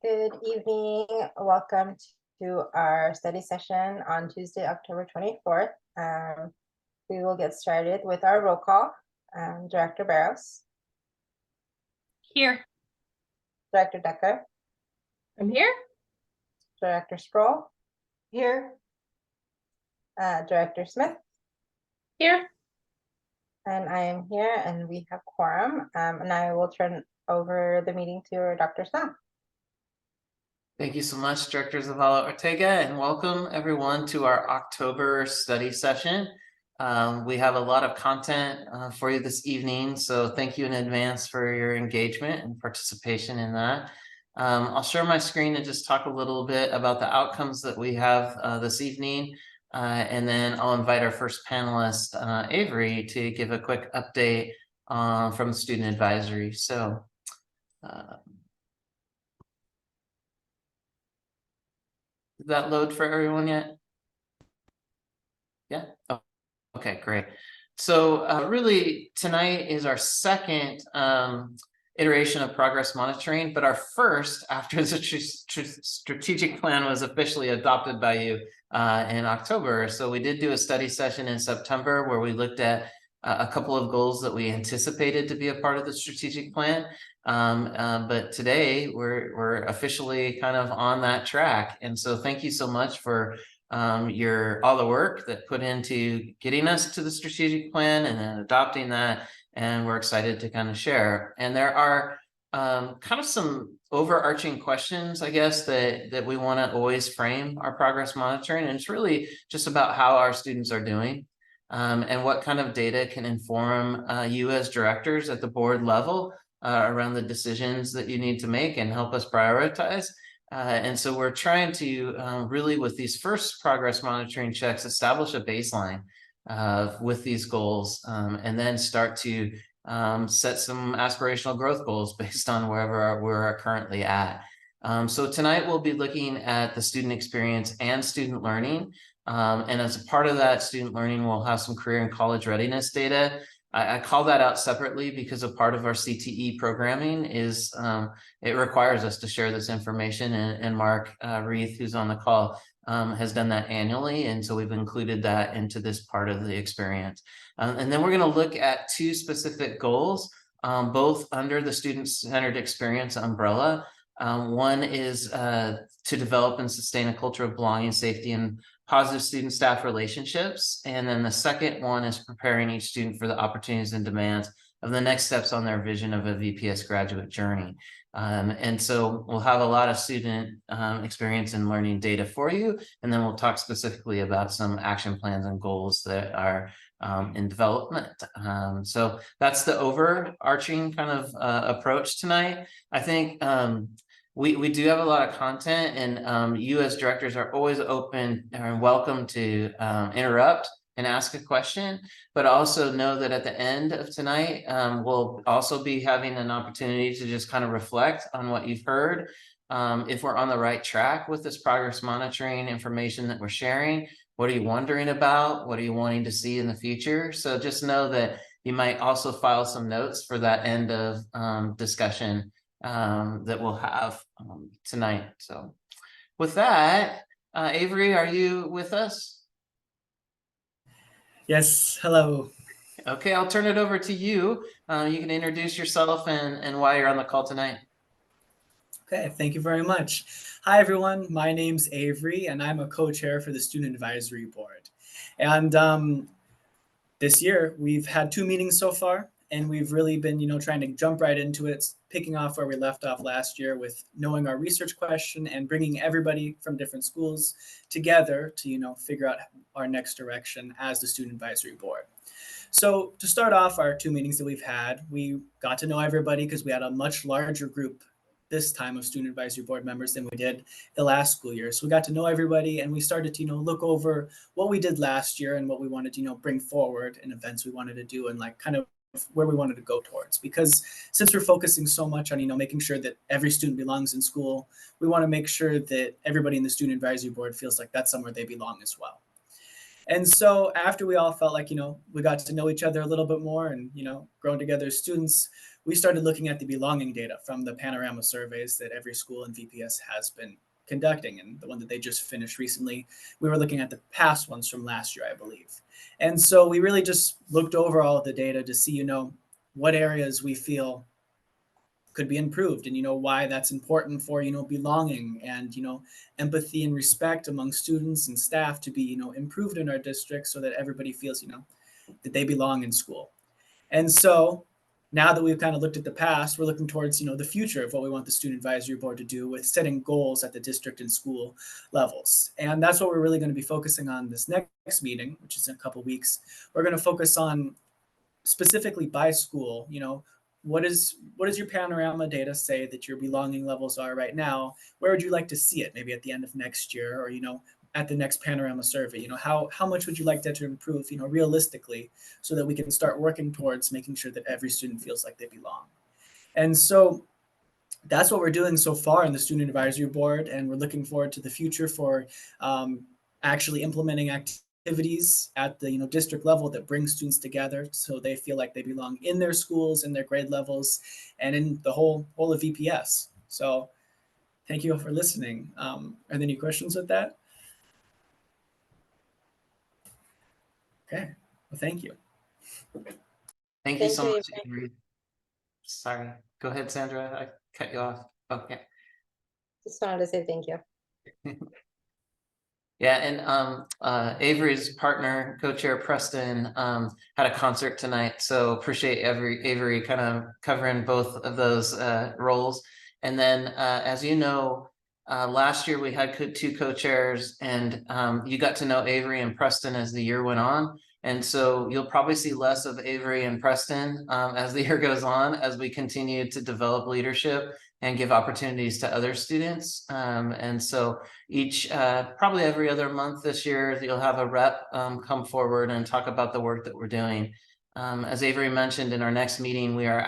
Good evening. Welcome to our study session on Tuesday, October 24th. We will get started with our roll call. Director Barros. Here. Director Decker. I'm here. Director Sproul. Here. Director Smith. Here. And I am here, and we have quorum. And I will turn over the meeting to Dr. Snell. Thank you so much, Director Zavala Ortega, and welcome everyone to our October study session. We have a lot of content for you this evening, so thank you in advance for your engagement and participation in that. I'll share my screen and just talk a little bit about the outcomes that we have this evening, and then I'll invite our first panelist, Avery, to give a quick update from the student advisory. So. Did that load for everyone yet? Yeah. Oh, okay, great. So really tonight is our second iteration of progress monitoring, but our first after the strategic plan was officially adopted by you in October. So we did do a study session in September where we looked at a couple of goals that we anticipated to be a part of the strategic plan. But today we're officially kind of on that track. And so thank you so much for all the work that put into getting us to the strategic plan and then adopting that. And we're excited to kind of share. And there are kind of some overarching questions, I guess, that we want to always frame our progress monitoring. And it's really just about how our students are doing. And what kind of data can inform you as directors at the board level around the decisions that you need to make and help us prioritize. And so we're trying to really, with these first progress monitoring checks, establish a baseline with these goals and then start to set some aspirational growth goals based on wherever we're currently at. So tonight we'll be looking at the student experience and student learning. And as a part of that student learning, we'll have some career and college readiness data. I call that out separately because a part of our CTE programming is it requires us to share this information, and Mark Reith, who's on the call, has done that annually, and so we've included that into this part of the experience. And then we're going to look at two specific goals, both under the student-centered experience umbrella. One is to develop and sustain a culture of belonging, safety, and positive student-staff relationships. And then the second one is preparing each student for the opportunities and demands of the next steps on their vision of a VPS graduate journey. And so we'll have a lot of student experience and learning data for you. And then we'll talk specifically about some action plans and goals that are in development. So that's the overarching kind of approach tonight. I think we do have a lot of content, and you as directors are always open and welcome to interrupt and ask a question, but also know that at the end of tonight, we'll also be having an opportunity to just kind of reflect on what you've heard. If we're on the right track with this progress monitoring information that we're sharing, what are you wondering about? What are you wanting to see in the future? So just know that you might also file some notes for that end of discussion that we'll have tonight. So with that, Avery, are you with us? Yes, hello. Okay, I'll turn it over to you. You can introduce yourself and why you're on the call tonight. Okay, thank you very much. Hi, everyone. My name's Avery, and I'm a co-chair for the Student Advisory Board. And this year, we've had 2 meetings so far, and we've really been, trying to jump right into it, picking off where we left off last year with knowing our research question and bringing everybody from different schools together to, figure out our next direction as the Student Advisory Board. So to start off our 2 meetings that we've had, we got to know everybody because we had a much larger group this time of Student Advisory Board members than we did the last school year. So we got to know everybody, and we started to, look over what we did last year and what we wanted to, bring forward and events we wanted to do and kind of where we wanted to go towards. Because since we're focusing so much on, making sure that every student belongs in school, we want to make sure that everybody in the Student Advisory Board feels like that's somewhere they belong as well. And so after we all felt like, we got to know each other a little bit more and, grown together as students, we started looking at the belonging data from the panorama surveys that every school in VPS has been conducting, and the one that they just finished recently, we were looking at the past ones from last year, I believe. And so we really just looked over all of the data to see, what areas we feel could be improved, and why that's important for belonging and empathy and respect among students and staff to be improved in our district, so that everybody feels that they belong in school. And so now that we've kind of looked at the past, we're looking towards the future of what we want the student advisory board to do with setting goals at the district and school levels. And that's what we're really going to be focusing on this next meeting, which is in a couple of weeks. We're going to focus on specifically by school, what is your panorama data say that your belonging levels are right now? Where would you like to see it? Maybe at the end of next year, or at the next panorama survey. How much would you like that to improve? Realistically, so that we can start working towards making sure that every student feels like they belong. And so that's what we're doing so far in the student advisory board, and we're looking forward to the future for actually implementing activities at the district level that bring students together, so they feel like they belong in their schools, in their grade levels, and in the whole of VPS. So thank you all for listening. Are there any questions with that? Okay, well, thank you. Thank you so you, much, Avery. Sorry, go ahead, Sandra. I cut you off. Okay. Just wanted to say thank you. Yeah, and Avery's partner, co-chair Preston, had a concert tonight, so appreciate Avery kind of covering both of those roles. And then, as you know, last year we had two co-chairs, and you got to know Avery and Preston as the year went on. And so you'll probably see less of Avery and Preston as the year goes on, as we continue to develop leadership and give opportunities to other students. And so each, probably every other month this year, you'll have a rep come forward and talk about the work that we're doing. As Avery mentioned, in our next meeting, we're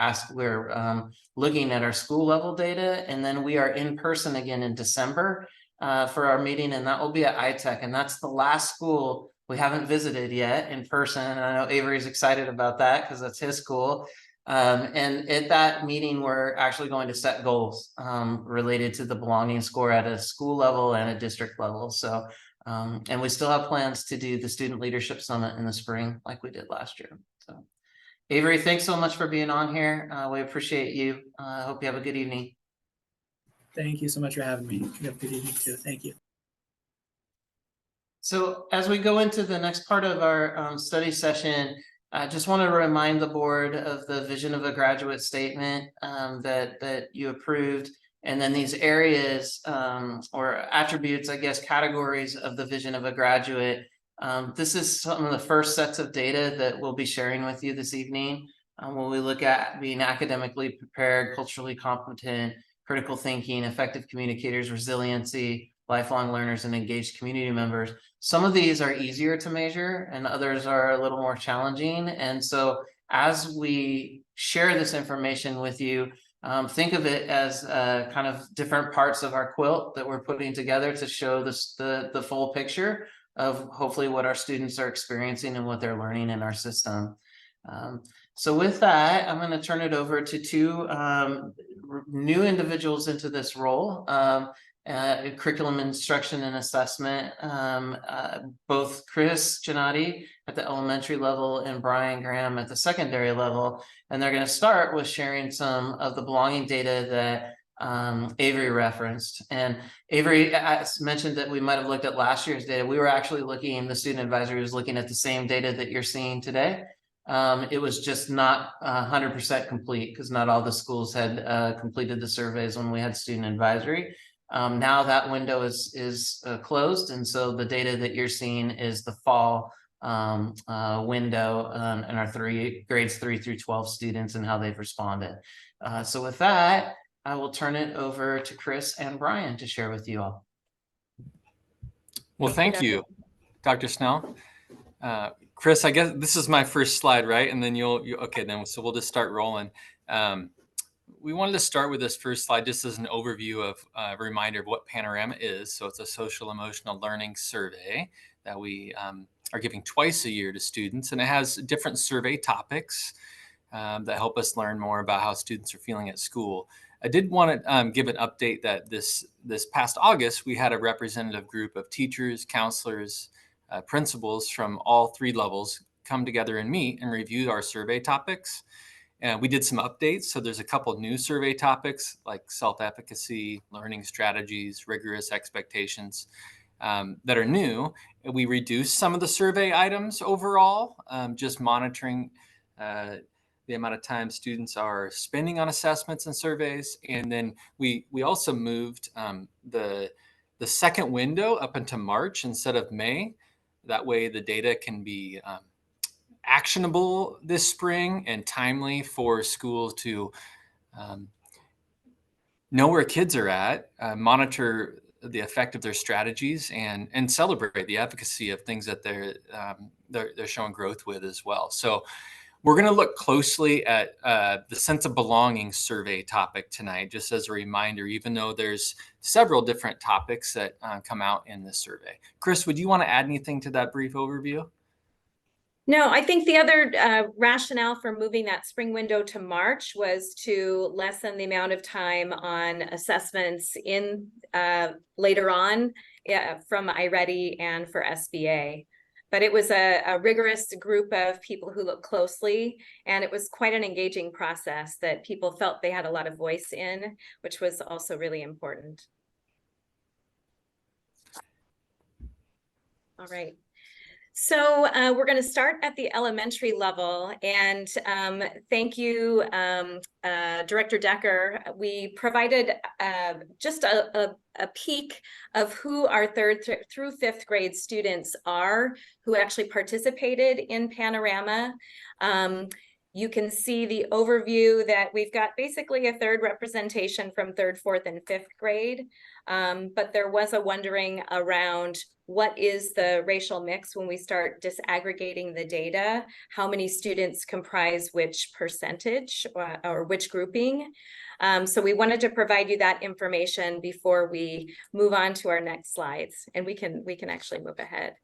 looking at our school level data, and then we are in person again in December for our meeting, and that will be at iTech, and that's the last school we haven't visited yet in person. And I know Avery's excited about that because that's his school. And at that meeting, we're actually going to set goals related to the belonging score at a school level and a district level. So, and we still have plans to do the Student Leadership Summit in the spring, like we did last year. So, Avery, thanks so much for being on here. We appreciate you. I hope you have a good evening. Thank you so much for having me. You have a good evening too. Thank you. So as we go into the next part of our study session, I just want to remind the board of the vision of a graduate statement that you approved, and then these areas or attributes, I guess, categories of the vision of a graduate. This is some of the first sets of data that we'll be sharing with you this evening when we look at being academically prepared, culturally competent, critical thinking, effective communicators, resiliency, lifelong learners, and engaged community members. Some of these are easier to measure and others are a little more challenging. And so as we share this information with you, think of it as kind of different parts of our quilt that we're putting together to show the full picture of hopefully what our students are experiencing and what they're learning in our system. So with that, I'm going to turn it over to two new individuals into this role. Curriculum instruction and assessment, both Chris Gennady at the elementary level and Brian Graham at the secondary level. And they're going to start with sharing some of the belonging data that Avery referenced. And Avery mentioned that we might have looked at last year's data. We were actually looking, the student advisory was looking at the same data that you're seeing today. It was just not 100% complete because not all the schools had completed the surveys when we had student advisory. Now that window is closed, and so the data that you're seeing is the fall window and our grades 3 through 12 students and how they've responded. So with that, I will turn it over to Chris and Brian to share with you all. Well, thank you, Dr. Snell. Chris, I guess this is my first slide, right? And then okay, then so we'll just start rolling. We wanted to start with this first slide just as an overview of a reminder of what Panorama is. So it's a social emotional learning survey that we are giving twice a year to students, and it has different survey topics. that help us learn more about how students are feeling at school. I did want to give an update that this past August, we had a representative group of teachers, counselors, principals from all 3 levels come together and meet and review our survey topics. And we did some updates. So there's a couple new survey topics like self-efficacy, learning strategies, rigorous expectations that are new. We reduced some of the survey items overall, just monitoring the amount of time students are spending on assessments and surveys. And then we also moved the second window up into March instead of May. That way the data can be actionable this spring and timely for schools to know where kids are at, monitor the effect of their strategies, and celebrate the efficacy of things that they're showing growth with as well. So we're going to look closely at the sense of belonging survey topic tonight, just as a reminder, even though there's several different topics that come out in this survey. Chris, would you want to add anything to that brief overview? No, I think the other rationale for moving that spring window to March was to lessen the amount of time on assessments in later on from iReady and for SBA. But it was a rigorous group of people who looked closely, and it was quite an engaging process that people felt they had a lot of voice in, which was also really important. All right. So we're going to start at the elementary level, and thank you, Director Decker. We provided just a peek of who our 3rd through 5th grade students are who actually participated in Panorama. You can see the overview that we've got basically a 3rd representation from 3rd, 4th, and 5th grade. But there was a wondering around what is the racial mix when we start disaggregating the data, how many students comprise which percentage or which grouping. So we wanted to provide you that information before we move on to our next slides, and we can actually move ahead.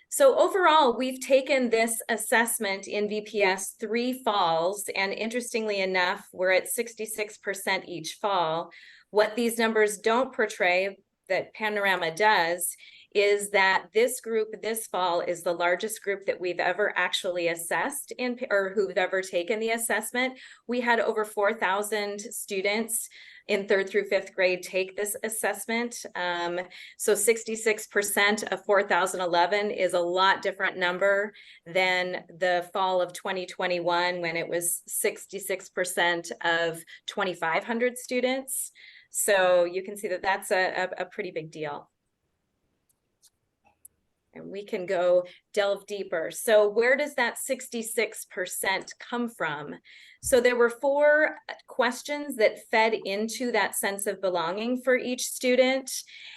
So overall, we've taken this assessment in VPS 3 falls, and interestingly enough, we're at 66% each fall. What these numbers don't portray, that Panorama does, is that this group this fall is the largest group that we've ever actually assessed in, or who've ever taken the assessment. We had over 4,000 students in 3rd through 5th grade take this assessment. So 66% of 4,011 is a lot different number than the fall of 2021, when it was 66% of 2,500 students. So you can see that that's a pretty big deal. And we can go delve deeper. So where does that 66% come from? So there were 4 questions that fed into that sense of belonging for each student.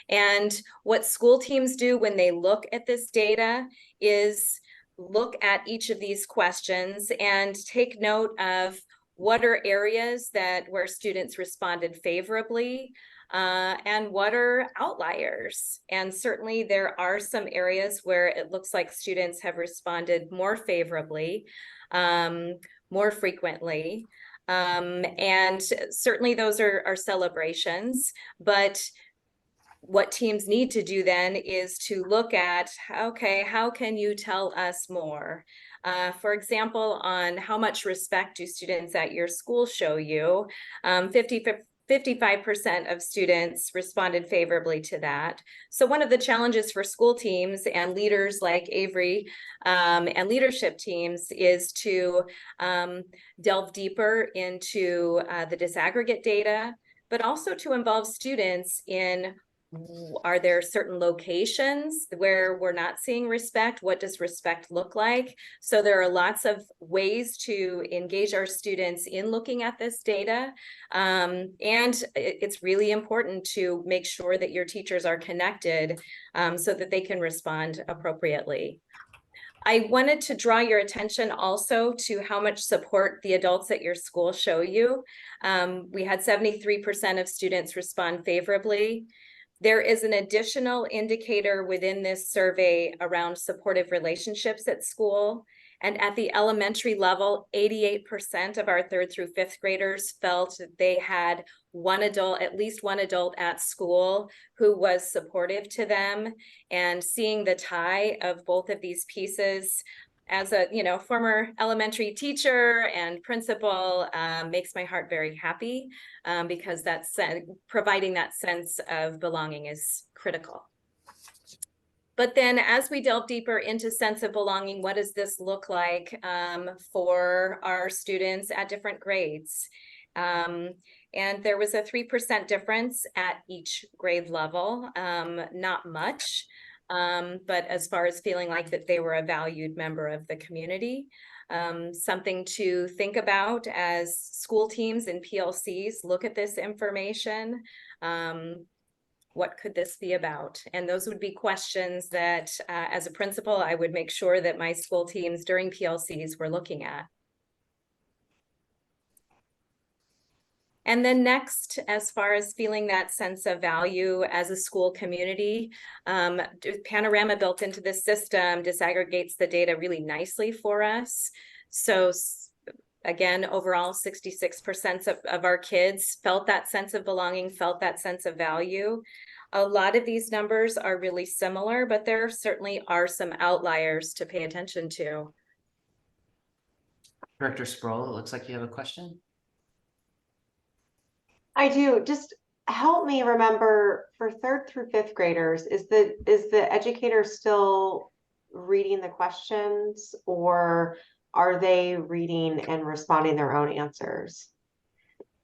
And what school teams do when they look at this data is look at each of these questions and take note of what are areas where students responded favorably, and what are outliers. And certainly there are some areas where it looks like students have responded more favorably, more frequently. And certainly those are celebrations, but what teams need to do then is to look at, okay, how can you tell us more? For example, on how much respect do students at your school show you? 55% of students responded favorably to that. So one of the challenges for school teams and leaders like Avery and leadership teams is to delve deeper into the disaggregate data, but also to involve students in, are there certain locations where we're not seeing respect? What does respect look like? So there are lots of ways to engage our students in looking at this data. And it's really important to make sure that your teachers are connected so that they can respond appropriately. I wanted to draw your attention also to how much support the adults at your school show you. We had 73% of students respond favorably. There is an additional indicator within this survey around supportive relationships at school. And at the elementary level, 88% of our 3rd through 5th graders felt that they had one adult, at least one adult at school who was supportive to them. And seeing the tie of both of these pieces as a former elementary teacher and principal makes my heart very happy, because that's providing that sense of belonging is critical. But then as we delve deeper into sense of belonging, what does this look like for our students at different grades? And there was a 3% difference at each grade level, not much, but as far as feeling like that they were a valued member of the community. Something to think about as school teams and PLCs look at this information. What could this be about? And those would be questions that as a principal, I would make sure that my school teams during PLCs were looking at. And then next, as far as feeling that sense of value as a school community, Panorama built into the system disaggregates the data really nicely for us. So again, overall, 66% of our kids felt that sense of belonging, felt that sense of value. A lot of these numbers are really similar, but there certainly are some outliers to pay attention to. Director Sproul, it looks like you have a question. I do. Just help me remember, for 3rd through 5th graders, is the educator still reading the questions, or are they reading and responding their own answers?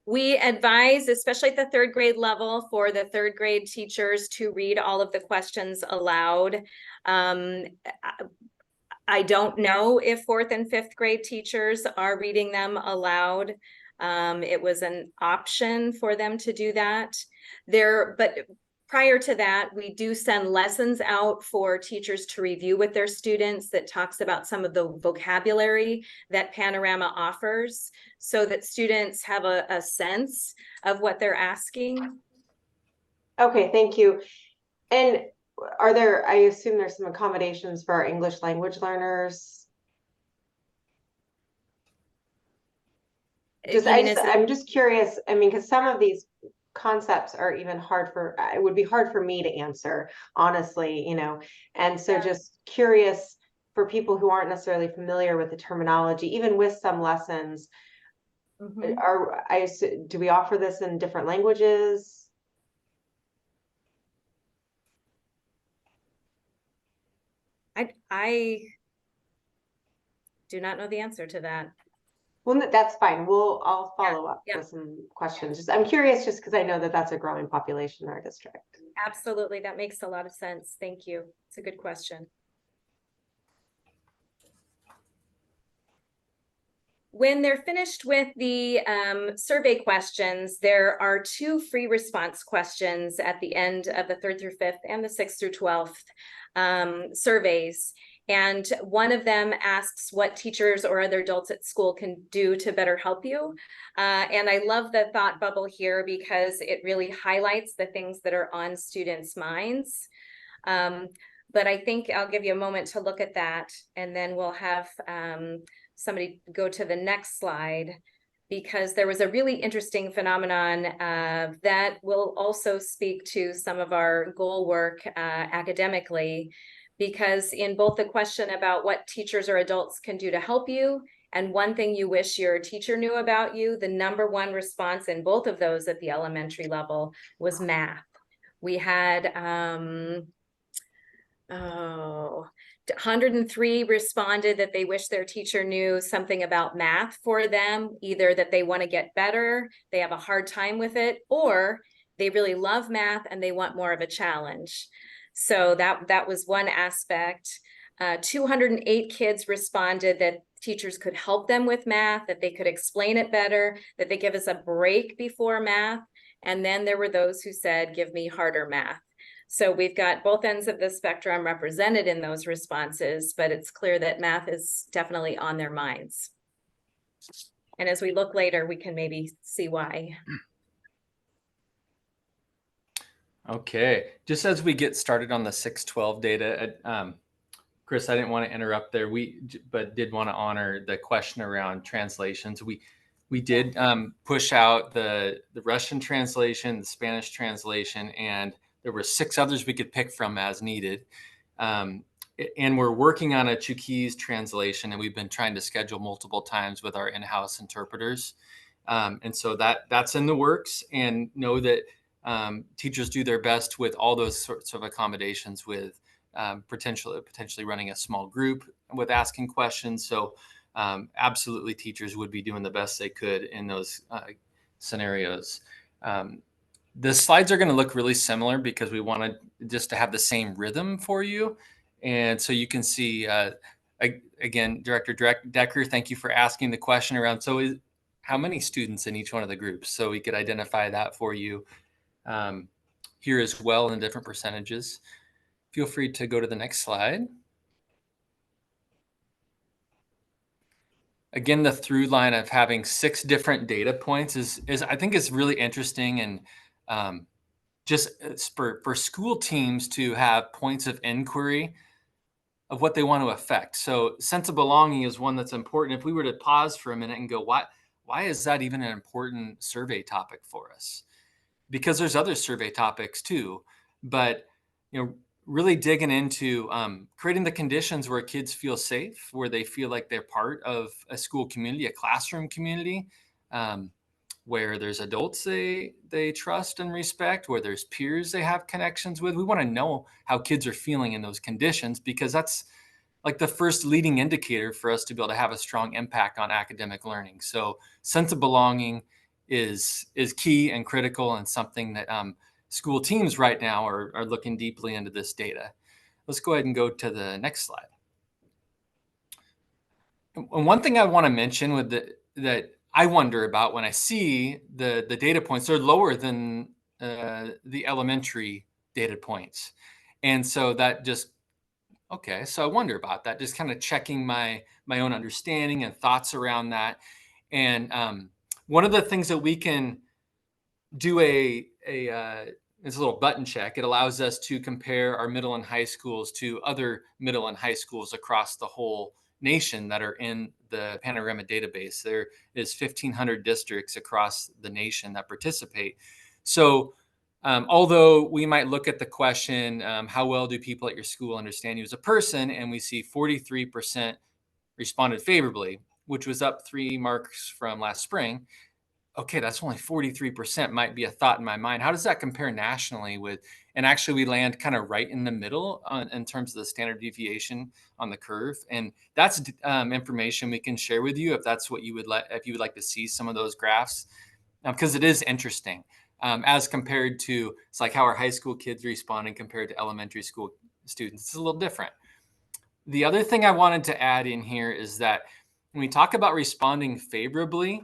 We advise, especially at the 3rd grade level, for the 3rd grade teachers to read all of the questions aloud. I don't know if 4th and 5th grade teachers are reading them aloud. It was an option for them to do that but prior to that, we do send lessons out for teachers to review with their students that talks about some of the vocabulary that Panorama offers, so that students have a sense of what they're asking. Okay, thank you. And I assume there's some accommodations for our English language learners? I'm just curious. I mean, because some of these concepts are even it would be hard for me to answer, honestly, and so just curious for people who aren't necessarily familiar with the terminology, even with some lessons. Do we offer this in different languages? I do not know the answer to that. Well, that's fine. I'll follow up with some questions. I'm curious, just because I know that that's a growing population in our district. Absolutely, that makes a lot of sense. Thank you. It's a good question. When they're finished with the survey questions, there are 2 free response questions at the end of the 3rd through 5th and the 6th through 12th surveys. And one of them asks what teachers or other adults at school can do to better help you. And I love the thought bubble here, because it really highlights the things that are on students' minds. But I think I'll give you a moment to look at that, and then we'll have somebody go to the next slide, because there was a really interesting phenomenon that will also speak to some of our goal work academically. Because in both the question about what teachers or adults can do to help you and one thing you wish your teacher knew about you, the #1 response in both of those at the elementary level was math. We had 103 responded that they wish their teacher knew something about math for them, either that they want to get better, they have a hard time with it, or they really love math and they want more of a challenge. So that was one aspect. 208 kids responded that teachers could help them with math, that they could explain it better, that they give us a break before math. And then there were those who said, give me harder math. So we've got both ends of the spectrum represented in those responses, but it's clear that math is definitely on their minds. And as we look later, we can maybe see why. Okay, just as we get started on the 612 data, Chris, I didn't want to interrupt there. But did want to honor the question around translations. We did push out the Russian translation, the Spanish translation, and there were 6 others we could pick from as needed. And we're working on a Chuukese translation, and we've been trying to schedule multiple times with our in-house interpreters. And so that's in the works, and know that teachers do their best with all those sorts of accommodations with potentially running a small group with asking questions. So absolutely teachers would be doing the best they could in those scenarios. The slides are going to look really similar because we wanted just to have the same rhythm for you. And so you can see, again, Director Decker, thank you for asking the question around, how many students in each one of the groups? So we could identify that for you here as well in different percentages. Feel free to go to the next slide. Again, the through line of having 6 different data points is I think is really interesting, and just for school teams to have points of inquiry of what they want to affect. So sense of belonging is one that's important. If we were to pause for a minute and go, why is that even an important survey topic for us? Because there's other survey topics too, but really digging into creating the conditions where kids feel safe, where they feel like they're part of a school community, a classroom community, where there's adults they trust and respect, where there's peers they have connections with. We want to know how kids are feeling in those conditions, because that's like the first leading indicator for us to be able to have a strong impact on academic learning. So sense of belonging is key and critical, and something that school teams right now are looking deeply into this data. Let's go ahead and go to the next slide. And one thing I want to mention with that I wonder about when I see the data points, they're lower than the elementary data points. And so that just, okay, so I wonder about that, just kind of checking my own understanding and thoughts around that. And one of the things that we can do it's a little button check. It allows us to compare our middle and high schools to other middle and high schools across the whole nation that are in the Panorama database. There is 1,500 districts across the nation that participate. So although we might look at the question, how well do people at your school understand you as a person? And we see 43% responded favorably, which was up 3 marks from last spring. Okay, that's only 43%, might be a thought in my mind. How does that compare nationally with, and actually we land kind of right in the middle in terms of the standard deviation on the curve. And that's information we can share with you if that's what you would if you would like to see some of those graphs, because it is interesting as compared to, it's like how our high school kids responding compared to elementary school students. It's a little different. The other thing I wanted to add in here is that when we talk about responding favorably,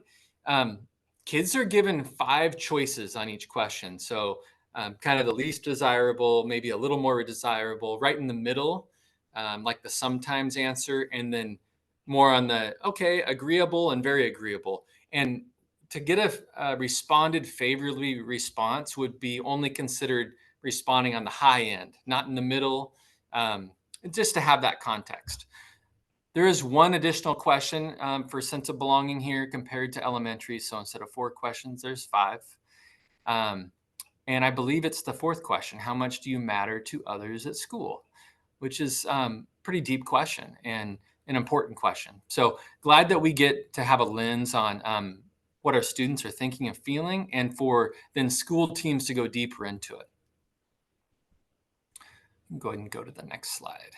kids are given 5 choices on each question. So kind of the least desirable, maybe a little more desirable, right in the middle, like the sometimes answer, and then more on the, okay, agreeable and very agreeable. And to get a responded favorably response would be only considered responding on the high end, not in the middle, just to have that context. There is one additional question for sense of belonging here compared to elementary. So instead of 4 questions, there's 5. And I believe it's the 4th question. How much do you matter to others at school? Which is pretty deep question and an important question. So glad that we get to have a lens on what our students are thinking and feeling, and for then school teams to go deeper into it. Go ahead and go to the next slide.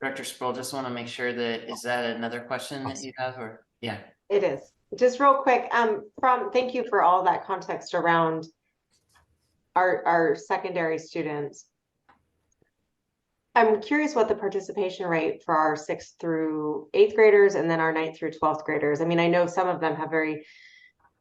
Director Sproul, just want to make sure that, is that another question that you have, or? Yeah. It is. Just real quick, thank you for all that context around our secondary students. I'm curious what the participation rate for our 6th through 8th graders and then our 9th through 12th graders. I mean, I know some of them have very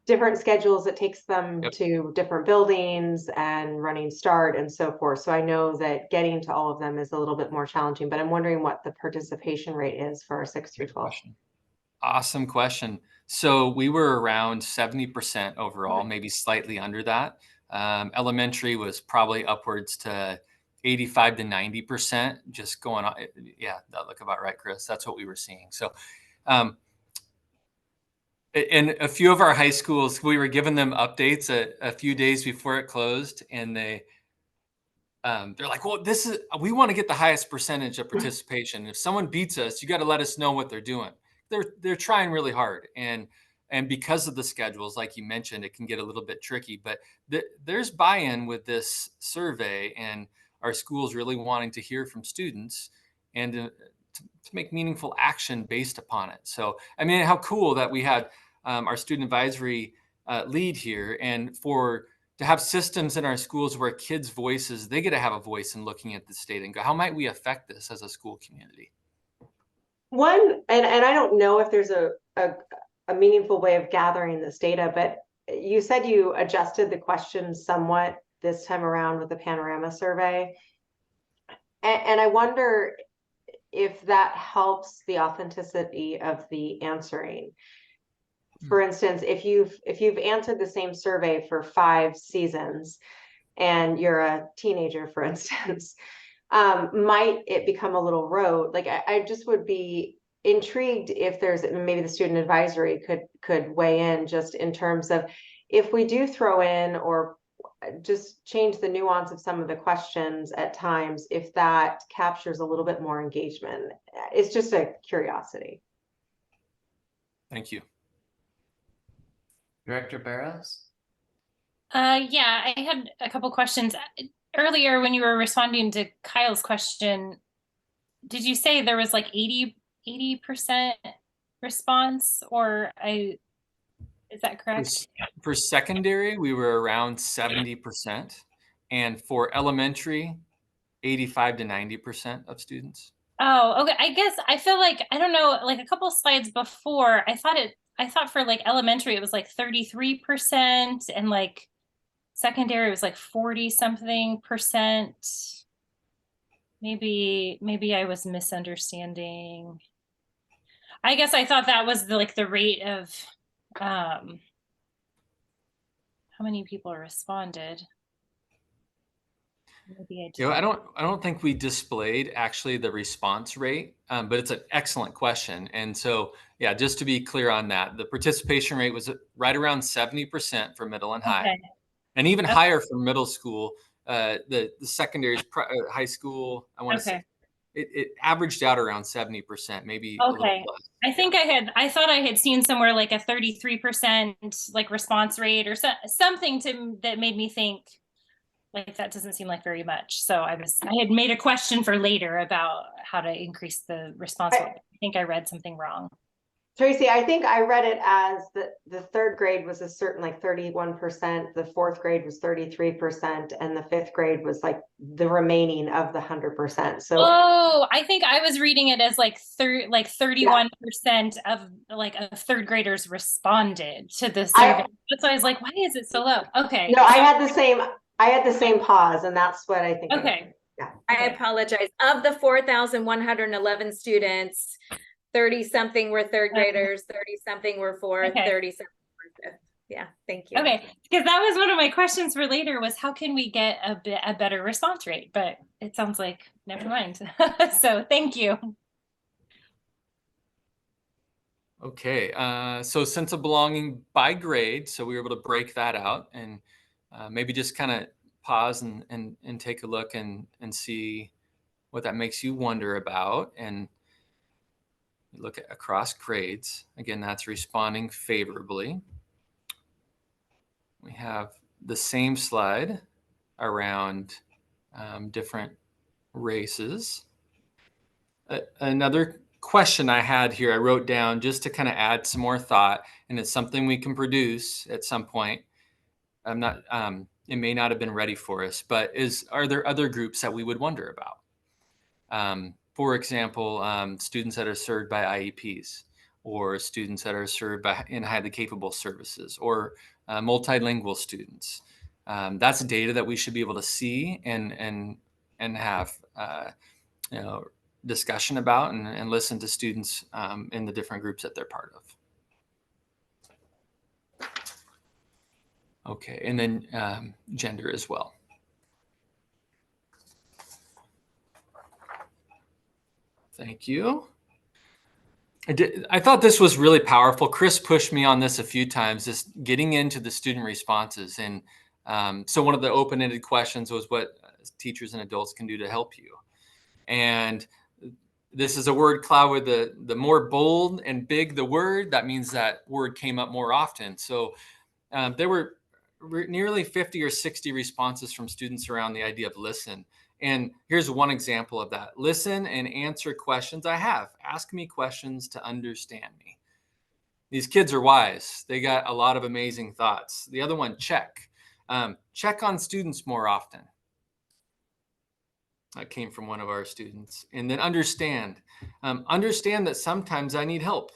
different schedules. It takes them to different buildings and running start and so forth. So I know that getting to all of them is a little bit more challenging, but I'm wondering what the participation rate is for our 6th through 12th. Awesome question. So we were around 70% overall, maybe slightly under that. Elementary was probably upwards to 85 to 90%, just going on. Yeah, that look about right, Chris. That's what we were seeing. So, in a few of our high schools, we were giving them updates a few days before it closed, and they're like, "Well, we want to get the highest percentage of participation. If someone beats us, you got to let us know what they're doing." They're trying really hard, and because of the schedules, like you mentioned, it can get a little bit tricky. But there's buy-in with this survey, and our schools really wanting to hear from students and to make meaningful action based upon it. So, I mean, how cool that we had our student advisory lead here, and to have systems in our schools where kids' voices, they get to have a voice in looking at this data and go, how might we affect this as a school community? And I don't know if there's a meaningful way of gathering this data, but you said you adjusted the questions somewhat this time around with the panorama survey. And I wonder if that helps the authenticity of the answering. For instance, if you've answered the same survey for 5 seasons and you're a teenager, for instance, might it become a little rote? Like I just would be intrigued if there's maybe the student advisory could weigh in just in terms of if we do throw in or just change the nuance of some of the questions at times, if that captures a little bit more engagement. It's just a curiosity. Thank you. Director Barrows? Yeah, I had a couple questions. Earlier, when you were responding to Kyle's question, did you say there was like 80% response, or is that correct? For secondary, we were around 70%, and for elementary, 85 to 90% of students. Oh, okay. I guess I feel like, I don't know, like a couple slides before, I thought for like elementary it was like 33%, and like secondary was like 40 something percent. Maybe I was misunderstanding. I guess I thought that was like the rate of how many people responded. Maybe I don't think we displayed actually the response rate, but it's an excellent question. And so, yeah, just to be clear on that, the participation rate was right around 70% for middle and high, okay. and even higher for middle school. The secondary high school, I want to say it averaged out around 70%, maybe a little less. I think I thought I had seen somewhere like a 33% like response rate or something that made me think like that doesn't seem like very much. So I had made a question for later about how to increase the response rate. I think I read something wrong. Tracy, I think I read it as the 3rd grade was a certain like 31%, the 4th grade was 33%, and the 5th grade was like the remaining of the 100%. So I think I was reading it as like 31% of like of 3rd graders responded to the survey. That's why I was like, why is it so low? Okay. No, I had the same pause, and that's what I think. Okay. I apologize. Of the 4,111 students, 30 something were 3rd graders, 30 something were 4th, 30 something were 5th. Yeah, thank you. Okay, because that was one of my questions for later was how can we get a better response rate? But it sounds like never mind. So thank you. Okay, so sense of belonging by grade, so we were able to break that out, and maybe just kind of pause and take a look and see what that makes you wonder about, and look at across grades. Again, that's responding favorably. We have the same slide around different races. Another question I had here, I wrote down just to kind of add some more thought, and it's something we can produce at some point. I'm not, it may not have been ready for us, but are there other groups that we would wonder about? For example, students that are served by IEPs, or students that are served in highly capable services, or multilingual students. That's data that we should be able to see and have discussion about and listen to students in the different groups that they're part of. Okay, and then gender as well. Thank you. I thought this was really powerful. Chris pushed me on this a few times, just getting into the student responses. And so one of the open-ended questions was what teachers and adults can do to help you. And this is a word cloud with the more bold and big the word, that means that word came up more often. So there were nearly 50 or 60 responses from students around the idea of listen. And here's one example of that. Listen and answer questions I have. Ask me questions to understand me. These kids are wise. They got a lot of amazing thoughts. The other one, check. Check on students more often. That came from one of our students. And then understand. Understand that sometimes I need help,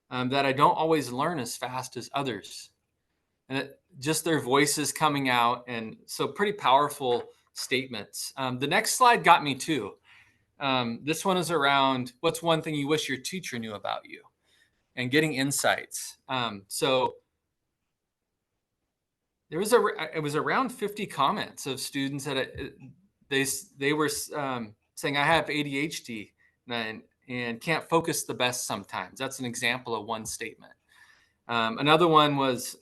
that I don't always learn as fast as others. And just their voices coming out. And so pretty powerful statements. The next slide got me too. This one is around what's one thing you wish your teacher knew about you, and getting insights. So there was it was around 50 comments of students that they were saying I have ADHD and can't focus the best sometimes. That's an example of one statement. Another one was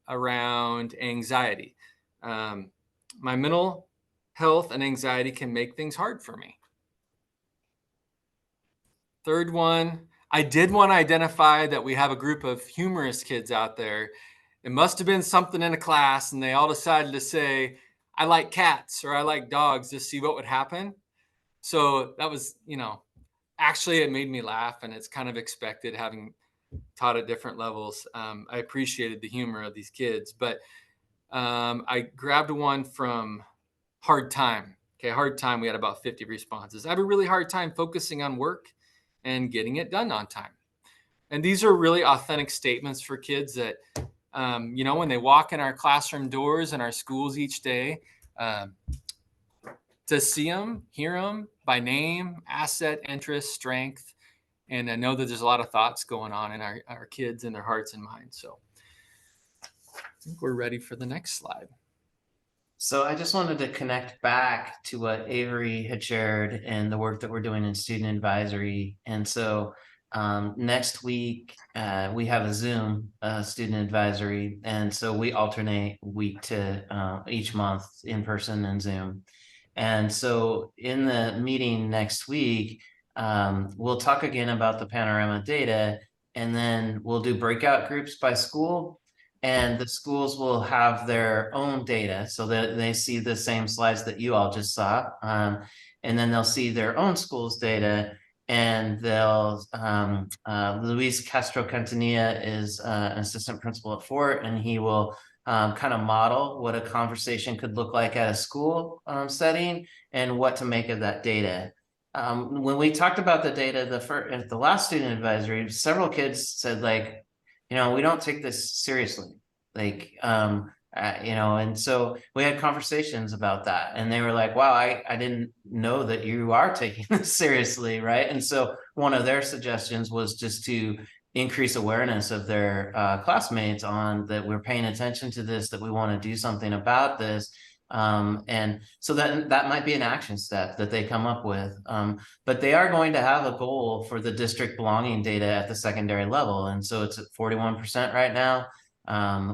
around anxiety. My mental health and anxiety can make things hard for me. Third one, I did want to identify that we have a group of humorous kids out there. It must have been something in a class and they all decided to say, I like cats or I like dogs, to see what would happen. So that was, actually it made me laugh, and it's kind of expected, having taught at different levels. I appreciated the humor of these kids, but I grabbed one from hard time. Okay, hard time, we had about 50 responses. I have a really hard time focusing on work and getting it done on time. And these are really authentic statements for kids that, when they walk in our classroom doors and our schools each day, to see them, hear them by name, asset, interest, strength. And I know that there's a lot of thoughts going on in our kids and their hearts and minds. So I think we're ready for the next slide. So I just wanted to connect back to what Avery had shared and the work that we're doing in student advisory. And so next week, we have a Zoom student advisory. And so we alternate week to each month, in person and Zoom. And so in the meeting next week, we'll talk again about the panorama data, and then we'll do breakout groups by school. And the schools will have their own data so that they see the same slides that you all just saw. And then they'll see their own school's data, and they'll, Luis Castro Cantanilla is an assistant principal at Fort, and he will kind of model what a conversation could look like at a school setting and what to make of that data. When we talked about the data, at the last student advisory, several kids said, like, we don't take this seriously, and so we had conversations about that, and they were like, wow, I didn't know that you are taking this seriously, right? And so one of their suggestions was just to increase awareness of their classmates on that we're paying attention to this, that we want to do something about this. And so that might be an action step that they come up with. But they are going to have a goal for the district belonging data at the secondary level. And so it's at 41% right now.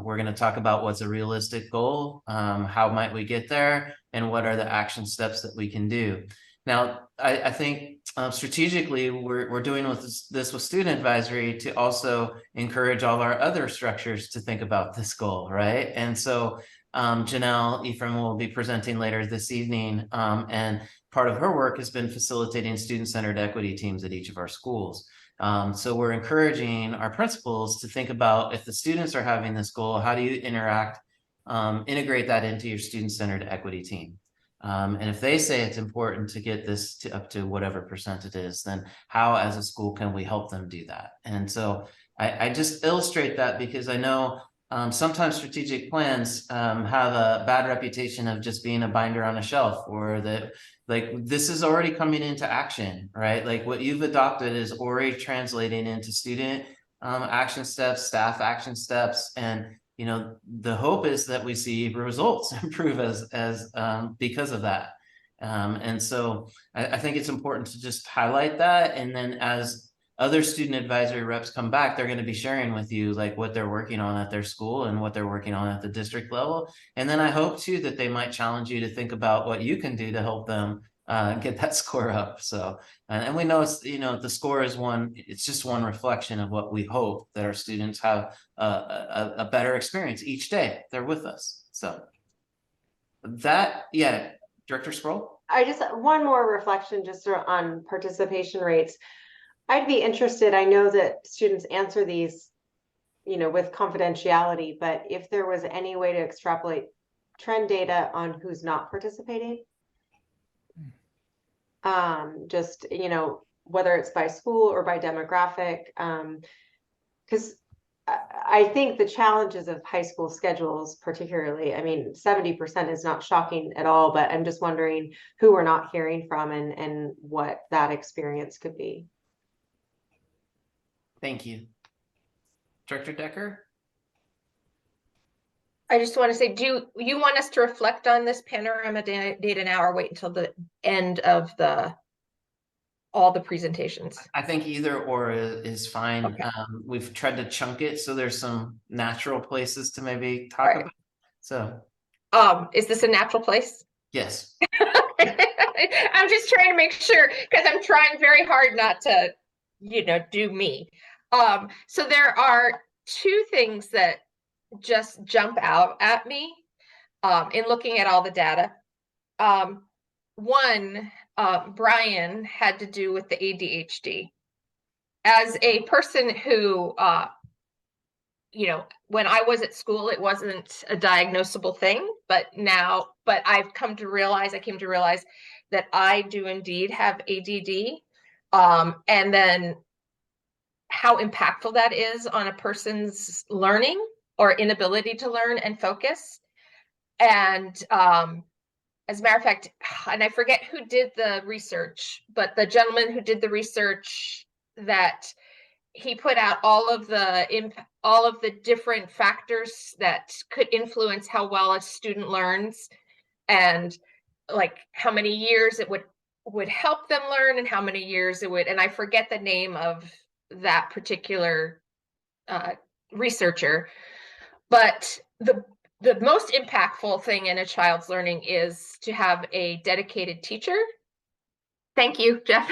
We're going to talk about what's a realistic goal, how might we get there, and what are the action steps that we can do. Now, I think strategically, we're doing this with student advisory to also encourage all our other structures to think about this goal, right? And so Janelle Ephraim will be presenting later this evening, and part of her work has been facilitating student-centered equity teams at each of our schools. So we're encouraging our principals to think about, if the students are having this goal, how do you integrate that into your student-centered equity team? And if they say it's important to get this up to whatever percent it is, then how as a school can we help them do that? And so I just illustrate that because I know sometimes strategic plans have a bad reputation of just being a binder on a shelf, or that this is already coming into action, right? Like what you've adopted is already translating into student action steps, staff action steps, and you know, the hope is that we see results improve as because of that. And so I think it's important to just highlight that. And then as other student advisory reps come back, they're going to be sharing with you like what they're working on at their school and what they're working on at the district level. And then I hope too that they might challenge you to think about what you can do to help them get that score up. So, and we know it's, you know, the score is it's just one reflection of what we hope that our students have a better experience each day they're with us. So that, yeah, Director Sproul. I just, one more reflection just on participation rates. I'd be interested, I know that students answer these, you know, with confidentiality, but if there was any way to extrapolate trend data on who's not participating, just, you know, whether it's by school or by demographic, because I think the challenges of high school schedules, particularly, I mean, 70% is not shocking at all, but I'm just wondering who we're not hearing from and what that experience could be. Thank you. Director Decker? I just want to say, do you want us to reflect on this panorama data now, or wait until the end of all the presentations? I think either or is fine. Okay. We've tried to chunk it so there's some natural places to maybe talk Right. about. So is this a natural place? yes. I'm just trying to make sure, because I'm trying very hard not to, you know, do me. So there are two things that just jump out at me in looking at all the data. One, Brian, had to do with the ADHD. As a person who, you know, when I was at school, it wasn't a diagnosable thing, but I came to realize that I do indeed have ADD. And then how impactful that is on a person's learning or inability to learn and focus. And as a matter of fact, and I forget who did the research, but the gentleman who did the research, that he put out all of the different factors that could influence how well a student learns, and like how many years it would help them learn and how many years it would, and I forget the name of that particular researcher, but the most impactful thing in a child's learning is to have a dedicated teacher. Thank you, Jeff.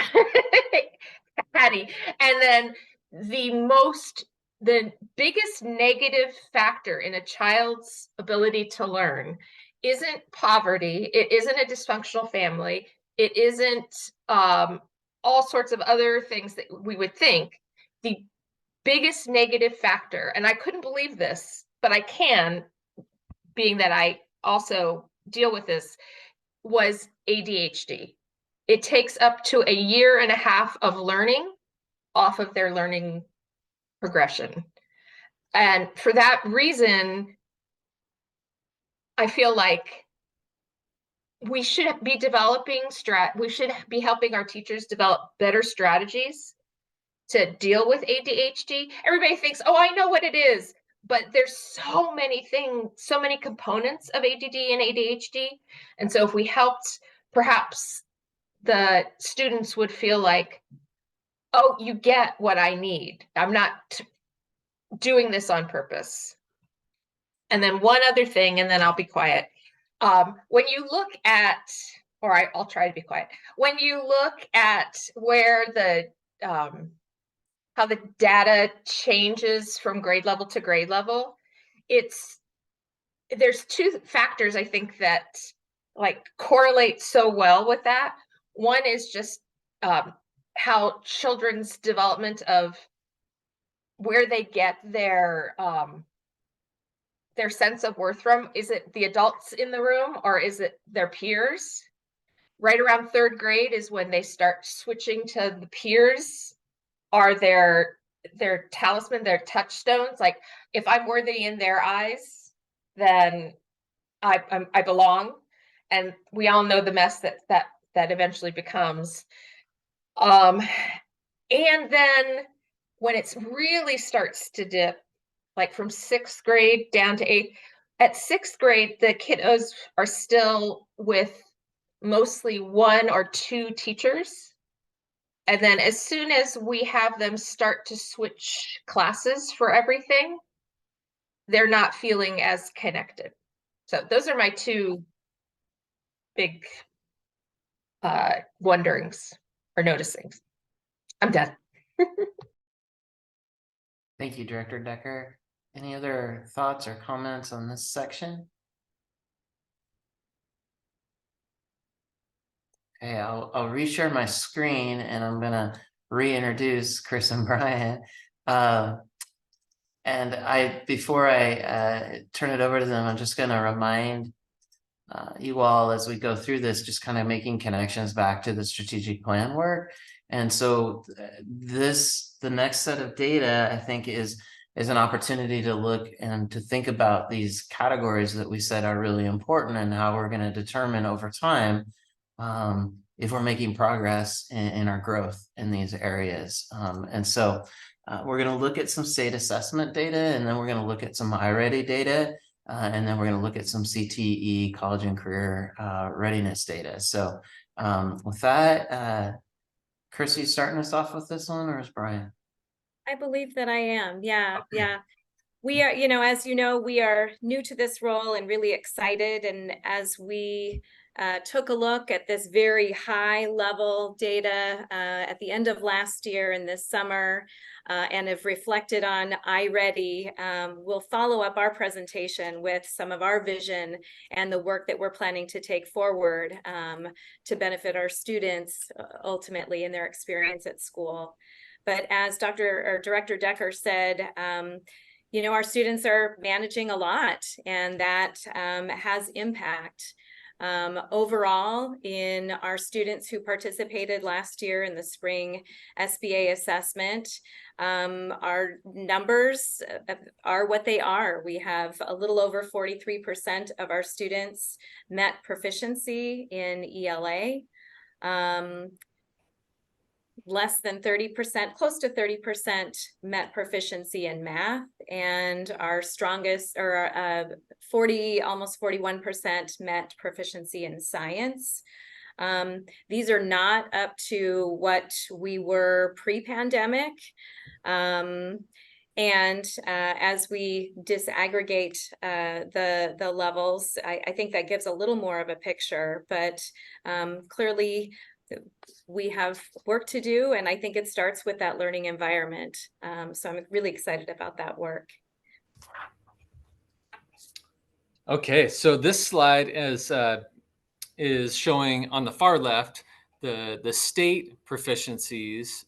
Patty. And then the biggest negative factor in a child's ability to learn isn't poverty. It isn't a dysfunctional family. It isn't all sorts of other things that we would think. The biggest negative factor, and I couldn't believe this, but I can, being that I also deal with this, was ADHD. It takes up to 1.5 years of learning off of their learning progression. And for that reason, I feel like we should be we should be helping our teachers develop better strategies to deal with ADHD. Everybody thinks, oh, I know what it is, but there's so many things, so many components of ADD and ADHD. And so if we helped, perhaps the students would feel like, oh, you get what I need. I'm not doing this on purpose. And then one other thing, and then I'll be quiet. When you look at, I'll try to be quiet. When you look at where how the data changes from grade level to grade level, there's two factors I think that like correlate so well with that. One is just how children's development of where they get their sense of worth from. Is it the adults in the room or is it their peers? Right around 3rd grade is when they start switching to the peers are their talisman, their touchstones. Like, if I'm worthy in their eyes, then I belong. And we all know the mess that eventually becomes. And then when it really starts to dip, like from 6th grade down to 8th. At 6th grade, the kiddos are still with mostly 1 or 2 teachers. And then as soon as we have them start to switch classes for everything, they're not feeling as connected. So those are my 2 big wonderings or noticings. I'm done. Thank you, Director Decker. Any other thoughts or comments on this section? Okay, I'll reshare my screen and I'm gonna reintroduce Chris and Brian. And before I turn it over to them, I'm just gonna remind you all as we go through this, just kind of making connections back to the strategic plan work. And so the next set of data, I think, is an opportunity to look and to think about these categories that we said are really important and how we're going to determine over time if we're making progress in our growth in these areas. And so we're going to look at some state assessment data, and then we're going to look at some iReady data. And then we're going to look at some CTE, college and career readiness data. So with that, Chris, you starting us off with this one, or is Brian? I believe that I am. Yeah, yeah. We are, you know, as you know, we are new to this role and really excited. And as we took a look at this very high level data at the end of last year and this summer, and have reflected on iReady, we'll follow up our presentation with some of our vision and the work that we're planning to take forward to benefit our students ultimately in their experience at school. But as Director Decker said, you know, our students are managing a lot, and that has impact. Overall, in our students who participated last year in the spring SBA assessment, our numbers are what they are. We have a little over 43% of our students met proficiency in ELA. Less than 30%, close to 30% met proficiency in math, and our strongest, or almost 41% met proficiency in science. These are not up to what we were pre-pandemic. And as we disaggregate the levels, I think that gives a little more of a picture, but clearly we have work to do, and I think it starts with that learning environment. So I'm really excited about that work. Okay, so this slide is showing on the far left the state proficiencies,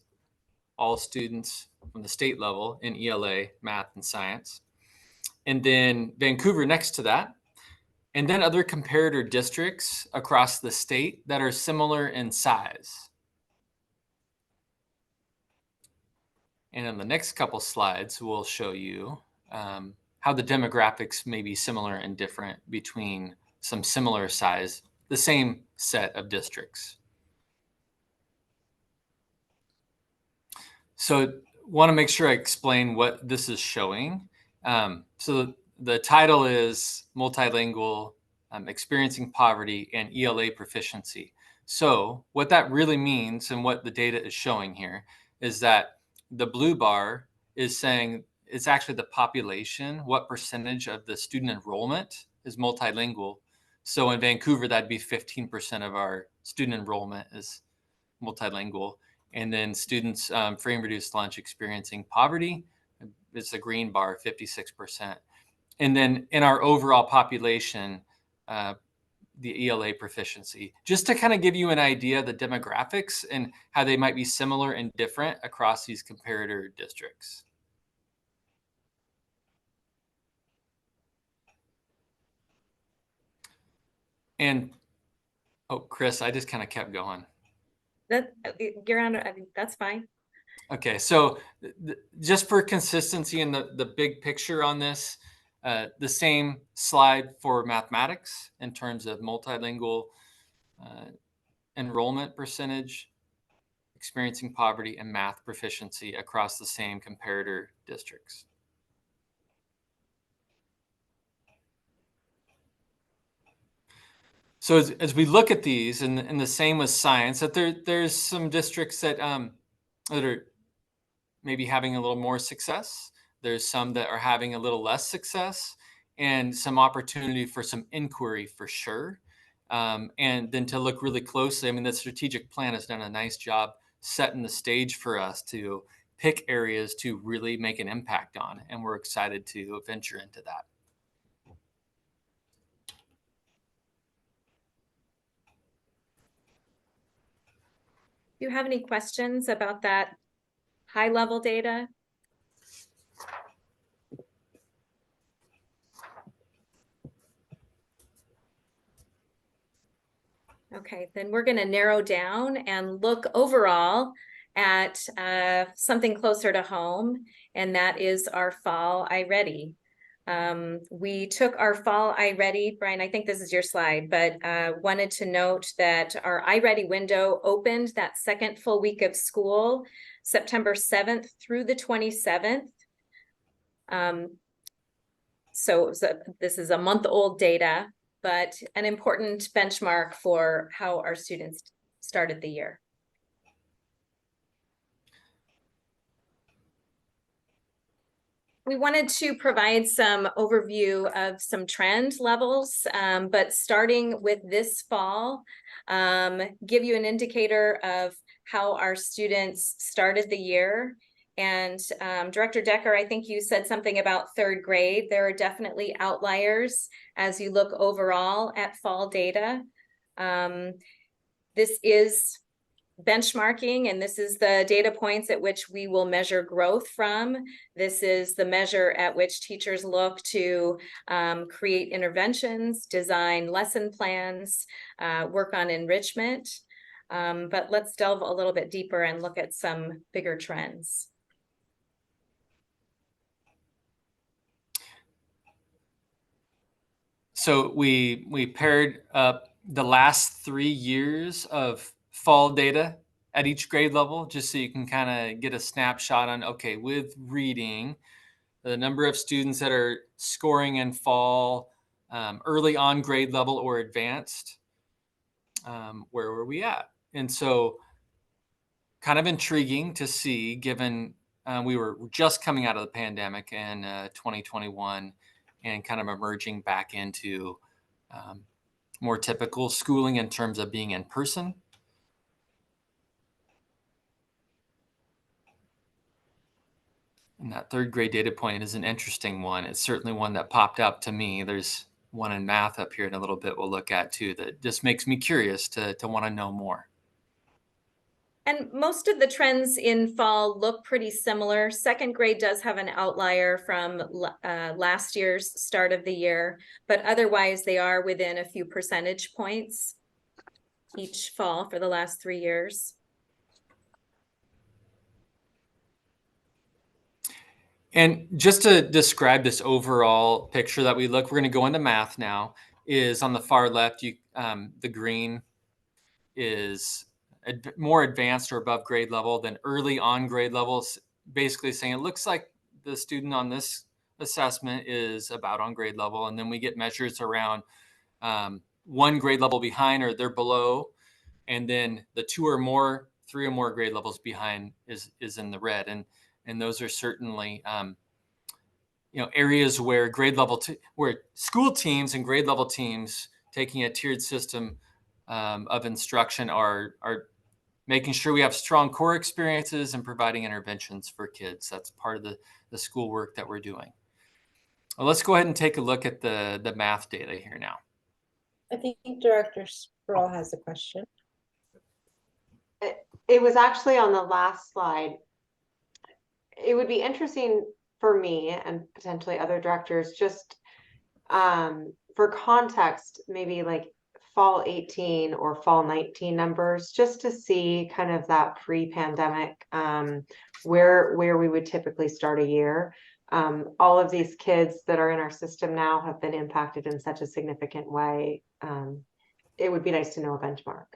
all students from the state level in ELA, math, and science, and then Vancouver next to that, and then other comparator districts across the state that are similar in size. And in the next couple slides, we'll show you how the demographics may be similar and different between some similar size, the same set of districts. So want to make sure I explain what this is showing. So the title is Multilingual, Experiencing Poverty and ELA Proficiency. So what that really means, and what the data is showing here, is that the blue bar is saying it's actually the population, what percentage of the student enrollment is multilingual. So in Vancouver, that'd be 15% of our student enrollment is multilingual. And then students free and reduced lunch experiencing poverty, it's the green bar, 56%. And then in our overall population, the ELA proficiency, just to kind of give you an idea of the demographics and how they might be similar and different across these comparator districts. And, oh, Chris, I just kind of kept going. Your Honor, I think that's fine. Okay, so just for consistency in the big picture on this, the same slide for mathematics in terms of multilingual enrollment percentage, experiencing poverty, and math proficiency across the same comparator districts. So as we look at these, and the same with science, that there's some districts that that are maybe having a little more success. There's some that are having a little less success, and some opportunity for some inquiry for sure. And then to look really closely. I mean, the strategic plan has done a nice job setting the stage for us to pick areas to really make an impact on, and we're excited to venture into that. Do you have any questions about that high level data? Okay, then we're going to narrow down and look overall at something closer to home, and that is our fall iReady. We took our fall iReady, Brian, I think this is your slide, but wanted to note that our iReady window opened that second full week of school, September 7th through the 27th. So this is a month-old data, but an important benchmark for how our students started the year. We wanted to provide some overview of some trend levels, but starting with this fall, give you an indicator of how our students started the year. And Director Decker, I think you said something about third grade. There are definitely outliers as you look overall at fall data. This is benchmarking, and this is the data points at which we will measure growth from. This is the measure at which teachers look to create interventions, design lesson plans, work on enrichment. But let's delve a little bit deeper and look at some bigger trends. So we paired up the last 3 years of fall data at each grade level, just so you can kind of get a snapshot on, okay, with reading, the number of students that are scoring in fall, early on grade level or advanced, where were we at? And so kind of intriguing to see, given we were just coming out of the pandemic in 2021 and kind of emerging back into more typical schooling in terms of being in person. And that third grade data point is an interesting one. It's certainly one that popped up to me. There's one in math up here in a little bit we'll look at too that just makes me curious to want to know more. And most of the trends in fall look pretty similar. Second grade does have an outlier from last year's start of the year, but otherwise they are within a few percentage points each fall for the last 3 years. And just to describe this overall picture that we look, we're going to go into math now, is on the far left, the green is more advanced or above grade level than early on grade levels, basically saying it looks like the student on this assessment is about on grade level. And then we get measures around one grade level behind or they're below. And then the 2 or more, 3 or more grade levels behind is in the red. And those are certainly areas where grade level where school teams and grade level teams taking a tiered system of instruction are making sure we have strong core experiences and providing interventions for kids. That's part of the school work that we're doing. Well, let's go ahead and take a look at the math data here now. I think Director Sproul has a question. It was actually on the last slide. It would be interesting for me and potentially other directors, just for context, maybe like fall 18 or fall 19 numbers, just to see kind of that pre-pandemic, where we would typically start a year. All of these kids that are in our system now have been impacted in such a significant way. It would be nice to know a benchmark.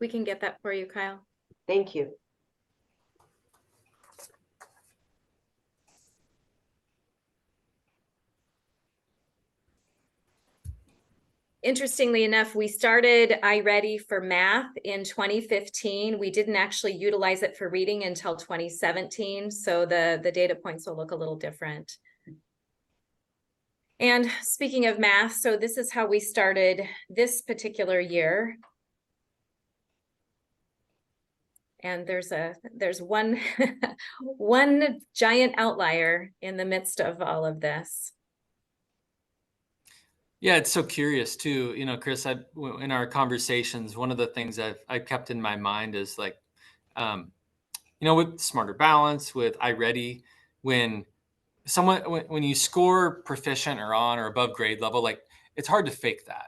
We can get that for you, Kyle. Thank you. interestingly enough, we started iReady for math in 2015. We didn't actually utilize it for reading until 2017. So the data points will look a little different. And speaking of math, so this is how we started this particular year. And there's one one giant outlier in the midst of all of this. Yeah, it's so curious too. Chris, in our conversations, one of the things I've kept in my mind is like, with Smarter Balance, with iReady, when when you score proficient or on or above grade level, like it's hard to fake that.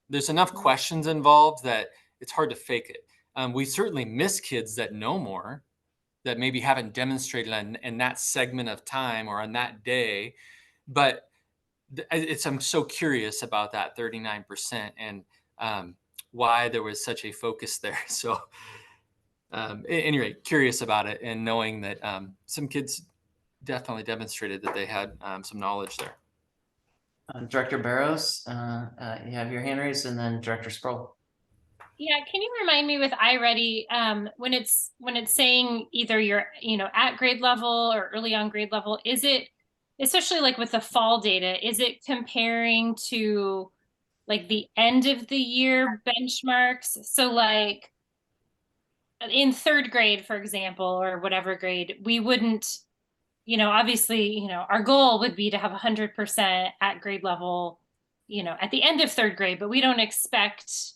There's enough questions involved that it's hard to fake it. We certainly miss kids that know more, that maybe haven't demonstrated in that segment of time or on that day. But I'm so curious about that 39% and why there was such a focus there. So anyway, curious about it and knowing that some kids definitely demonstrated that they had some knowledge there. Director Barrows, you have your hand raised, and then Director Sproul. Yeah, can you remind me with iReady, when it's saying either you're, at grade level or early on grade level, is it, especially like with the fall data, is it comparing to like the end of the year benchmarks? So like in third grade, for example, or whatever grade, we wouldn't, obviously, our goal would be to have 100% at grade level, at the end of third grade, but we don't expect,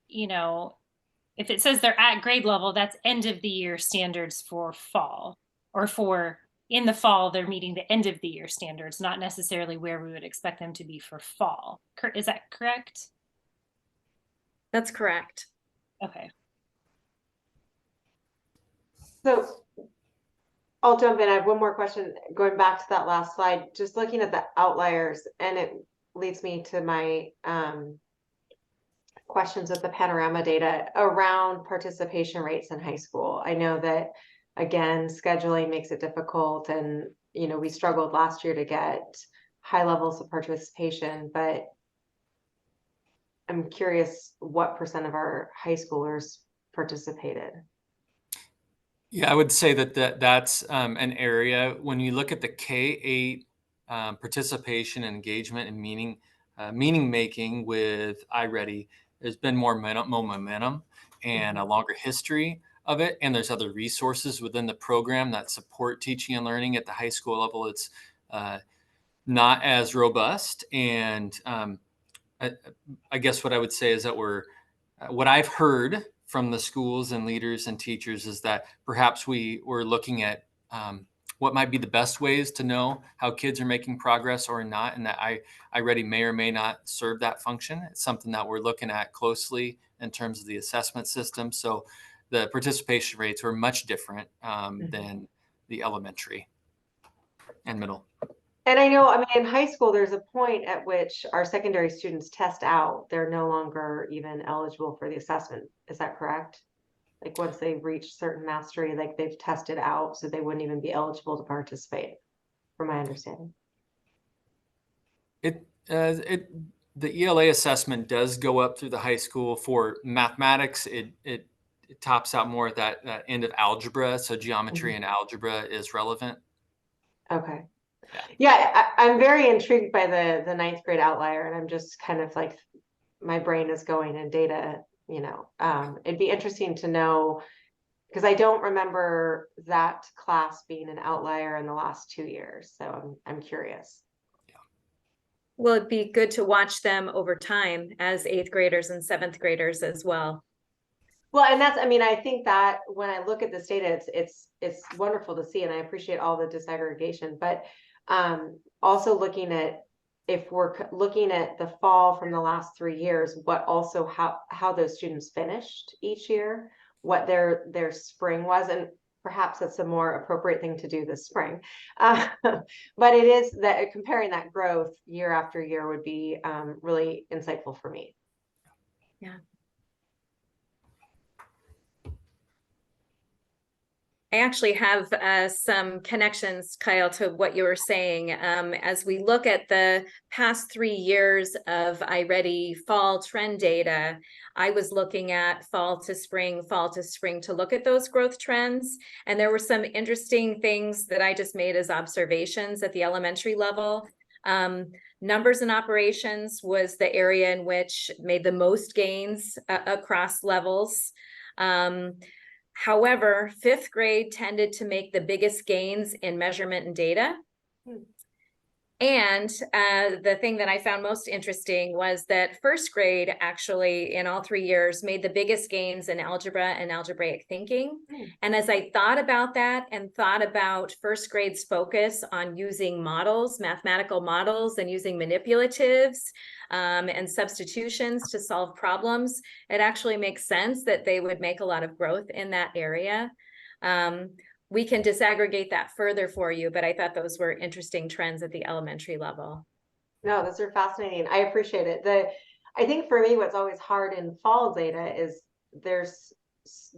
if it says they're at grade level, that's end of the year standards for fall, or for in the fall, they're meeting the end of the year standards, not necessarily where we would expect them to be for fall. Is that correct? That's correct. Okay. So I'll jump in. I have one more question going back to that last slide, just looking at the outliers, and it leads me to my questions with the panorama data around participation rates in high school. I know that, again, scheduling makes it difficult, and we struggled last year to get high levels of participation, but I'm curious what % of our high schoolers participated. Yeah, I would say that's an area when you look at the K-8 participation, engagement, and meaning making with iReady. There's been more momentum and a longer history of it, and there's other resources within the program that support teaching and learning at the high school level. It's not as robust, and I guess what I would say is that what I've heard from the schools and leaders and teachers is that perhaps we're looking at what might be the best ways to know how kids are making progress or not, and that iReady may or may not serve that function. It's something that we're looking at closely in terms of the assessment system. So the participation rates are much different than the elementary and middle. And I know, in high school, there's a point at which our secondary students test out. They're no longer even eligible for the assessment. Is that correct? Like once they reach certain mastery, like they've tested out, so they wouldn't even be eligible to participate, from my understanding. The ELA assessment does go up through the high school. For mathematics, it tops out more at that end of algebra. So geometry and algebra is relevant. Okay. Yeah, I'm very intrigued by the ninth grade outlier, and I'm just kind of like, my brain is going in data, it'd be interesting to know, because I don't remember that class being an outlier in the last 2 years. So I'm curious. Well, it'd be good to watch them over time as 8th graders and 7th graders as well. Well, and that's, I think that when I look at this data, it's wonderful to see, and I appreciate all the disaggregation, but also looking at, if we're looking at the fall from the last 3 years, what also how those students finished each year, what their spring was, and perhaps that's a more appropriate thing to do this spring. But it is that comparing that growth year after year would be really insightful for me. Yeah. I actually have some connections, Kyle, to what you were saying. As we look at the past 3 years of iReady fall trend data, I was looking at fall to spring to look at those growth trends. And there were some interesting things that I just made as observations at the elementary level. Numbers and operations was the area in which made the most gains across levels. However, 5th grade tended to make the biggest gains in measurement and data. And the thing that I found most interesting was that 1st grade actually in all 3 years made the biggest gains in algebra and algebraic thinking. And as I thought about that and thought about 1st grade's focus on using models, mathematical models, and using manipulatives and substitutions to solve problems, it actually makes sense that they would make a lot of growth in that area. We can disaggregate that further for you, but I thought those were interesting trends at the elementary level. No, those are fascinating. I appreciate it. I think for me, what's always hard in fall data is there's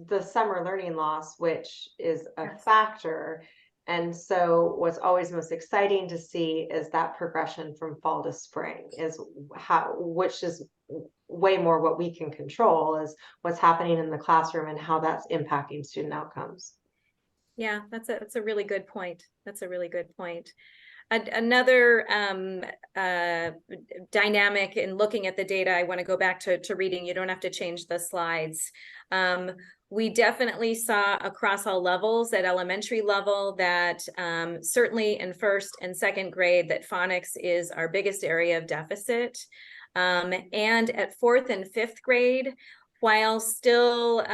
the summer learning loss, which is a factor. And so what's always most exciting to see is that progression from fall to spring which is way more what we can control, is what's happening in the classroom and how that's impacting student outcomes. Yeah, that's a really good point. That's a really good point. Another dynamic in looking at the data, I want to go back to reading. You don't have to change the slides. We definitely saw across all levels at elementary level that certainly in 1st and 2nd grade that phonics is our biggest area of deficit. And at 4th and 5th grade, while still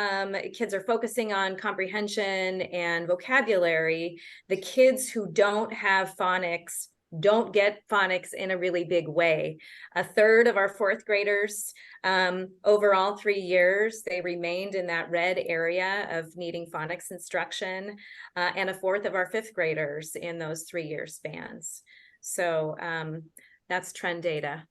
kids are focusing on comprehension and vocabulary, the kids who don't have phonics don't get phonics in a really big way. 1/3 of our 4th graders overall 3 years, they remained in that red area of needing phonics instruction, and 1/4 of our 5th graders in those 3-year spans. So that's trend data.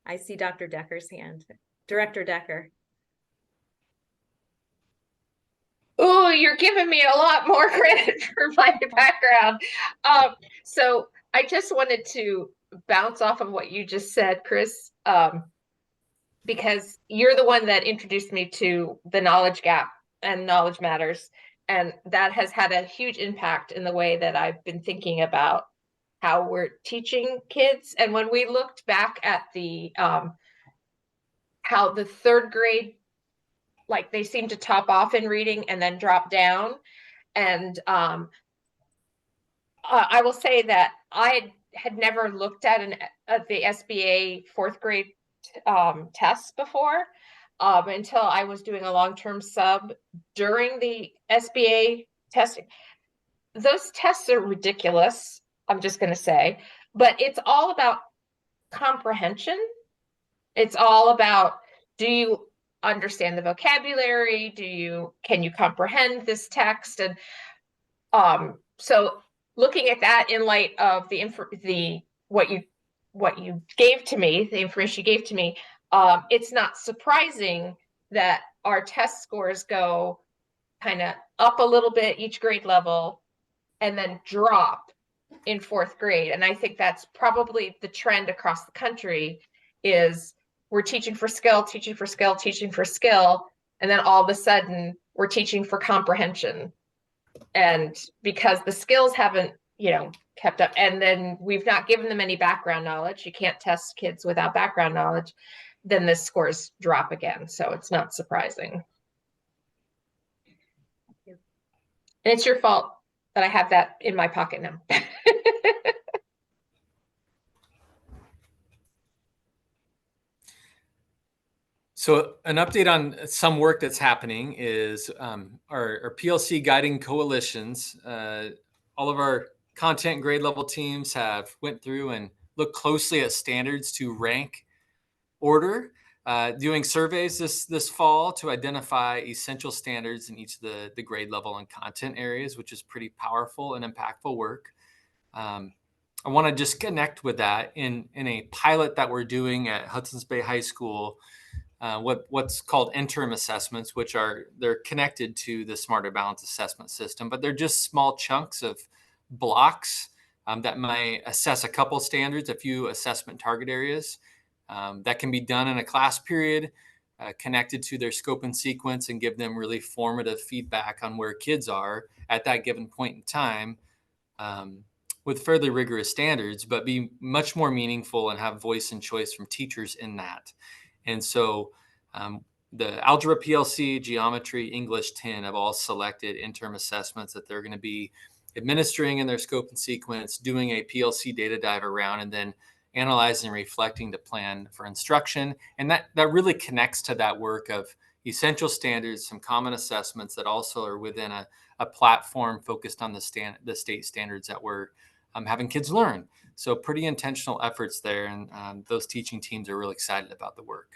I see Dr. Decker's hand. Director Decker. Oh, you're giving me a lot more credit for my background. So I just wanted to bounce off of what you just said, Chris, because you're the one that introduced me to the knowledge gap and knowledge matters. And that has had a huge impact in the way that I've been thinking about how we're teaching kids. And when we looked back at the how the 3rd grade, like they seem to top off in reading and then drop down. And I will say that I had never looked at the SBA 4th grade tests before until I was doing a long-term sub during the SBA testing. Those tests are ridiculous, I'm just going to say, but it's all about comprehension. It's all about, do you understand the vocabulary? Can you comprehend this text? And so looking at that in light of what you gave to me, the information you gave to me, it's not surprising that our test scores go kind of up a little bit each grade level and then drop in 4th grade. And I think that's probably the trend across the country, is we're teaching for skill, teaching for skill, teaching for skill. And then all of a sudden we're teaching for comprehension. And because the skills haven't, kept up, and then we've not given them any background knowledge, you can't test kids without background knowledge, then the scores drop again. So it's not surprising. And it's your fault that I have that in my pocket now. So an update on some work that's happening is our PLC guiding coalitions. All of our content and grade level teams have went through and looked closely at standards to rank order, doing surveys this fall to identify essential standards in each of the grade level and content areas, which is pretty powerful and impactful work. I want to just connect with that in a pilot that we're doing at Hudson's Bay High School. what's called interim assessments, which they're connected to the Smarter Balance assessment system, but they're just small chunks of blocks that might assess a couple standards, a few assessment target areas. That can be done in a class period, connected to their scope and sequence, and give them really formative feedback on where kids are at that given point in time, with fairly rigorous standards, but be much more meaningful and have voice and choice from teachers in that. And so the Algebra PLC, Geometry, English 10 have all selected interim assessments that they're going to be administering in their scope and sequence, doing a PLC data dive around, and then analyzing and reflecting the plan for instruction. And that really connects to that work of essential standards, some common assessments that also are within a platform focused on the state standards that we're having kids learn. So pretty intentional efforts there. And those teaching teams are really excited about the work.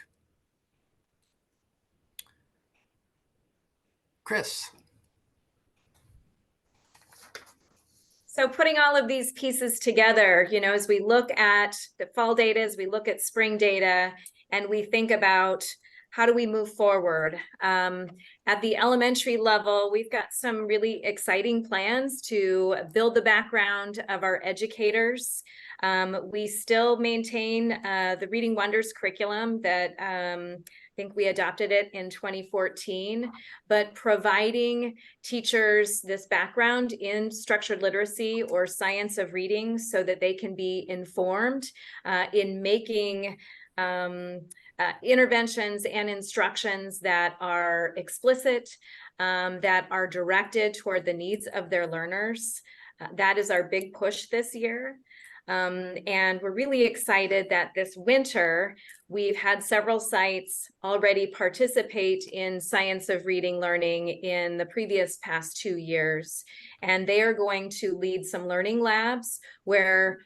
Chris. So putting all of these pieces together, as we look at the fall data, as we look at spring data, and we think about how do we move forward? At the elementary level, we've got some really exciting plans to build the background of our educators. We still maintain the Reading Wonders curriculum that I think we adopted it in 2014, but providing teachers this background in structured literacy or science of reading so that they can be informed in making interventions and instructions that are explicit, that are directed toward the needs of their learners. That is our big push this year. And we're really excited that this winter, we've had several sites already participate in science of reading learning in the previous past 2 years. And they are going to lead some learning labs where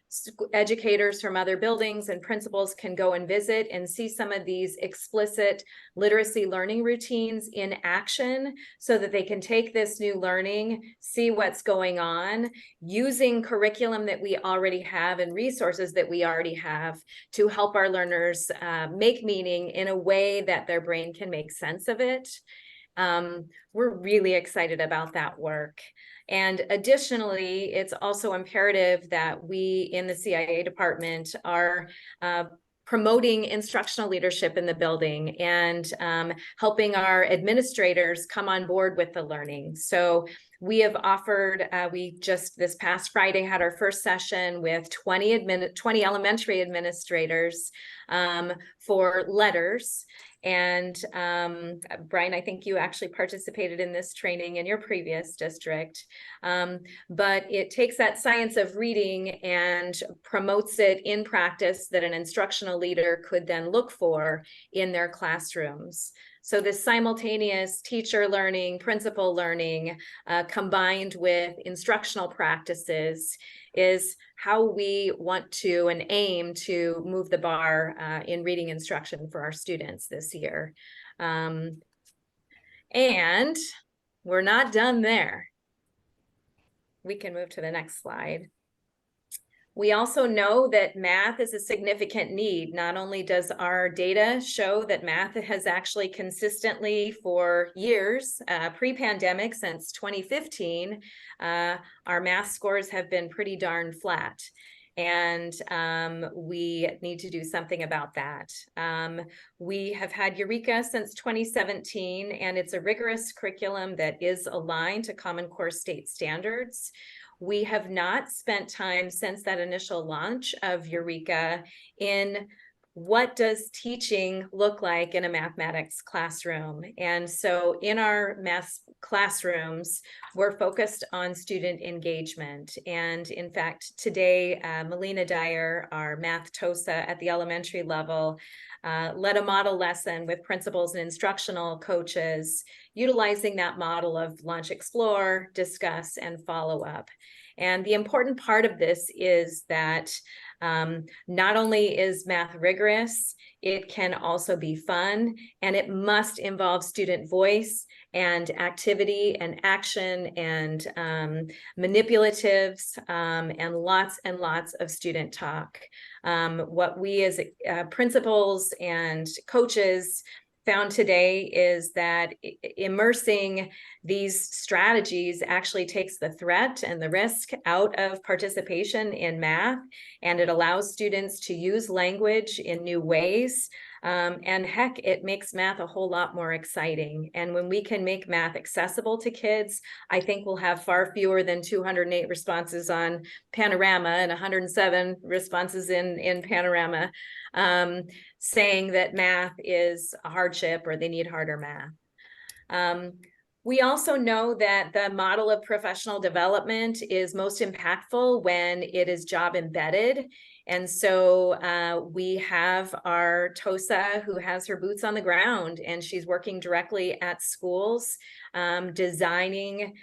educators from other buildings and principals can go and visit and see some of these explicit literacy learning routines in action so that they can take this new learning, see what's going on, using curriculum that we already have and resources that we already have to help our learners make meaning in a way that their brain can make sense of it. We're really excited about that work. And additionally, it's also imperative that we in the CIA department are promoting instructional leadership in the building and helping our administrators come on board with the learning. So we have offered, we just this past Friday had our first session with 20 elementary administrators for letters. And Brian, I think you actually participated in this training in your previous district, but it takes that science of reading and promotes it in practice that an instructional leader could then look for in their classrooms. So this simultaneous teacher learning, principal learning, combined with instructional practices is how we want to and aim to move the bar in reading instruction for our students this year. And we're not done there. We can move to the next slide. We also know that math is a significant need. Not only does our data show that math has actually consistently for years, pre-pandemic since 2015, our math scores have been pretty darn flat. And we need to do something about that. We have had Eureka since 2017, and it's a rigorous curriculum that is aligned to Common Core state standards. We have not spent time since that initial launch of Eureka in what does teaching look like in a mathematics classroom? And so in our math classrooms, we're focused on student engagement. And in fact, today, Melina Dyer, our math TOSA at the elementary level, led a model lesson with principals and instructional coaches, utilizing that model of launch, explore, discuss, and follow up. And the important part of this is that not only is math rigorous, it can also be fun, and it must involve student voice and activity and action and manipulatives and lots of student talk. What we as principals and coaches found today is that immersing these strategies actually takes the threat and the risk out of participation in math, and it allows students to use language in new ways. And heck, it makes math a whole lot more exciting. And when we can make math accessible to kids, I think we'll have far fewer than 208 responses on Panorama and 107 responses in Panorama saying that math is a hardship or they need harder math. We also know that the model of professional development is most impactful when it is job embedded. And so we have our TOSA who has her boots on the ground, and she's working directly at schools, designing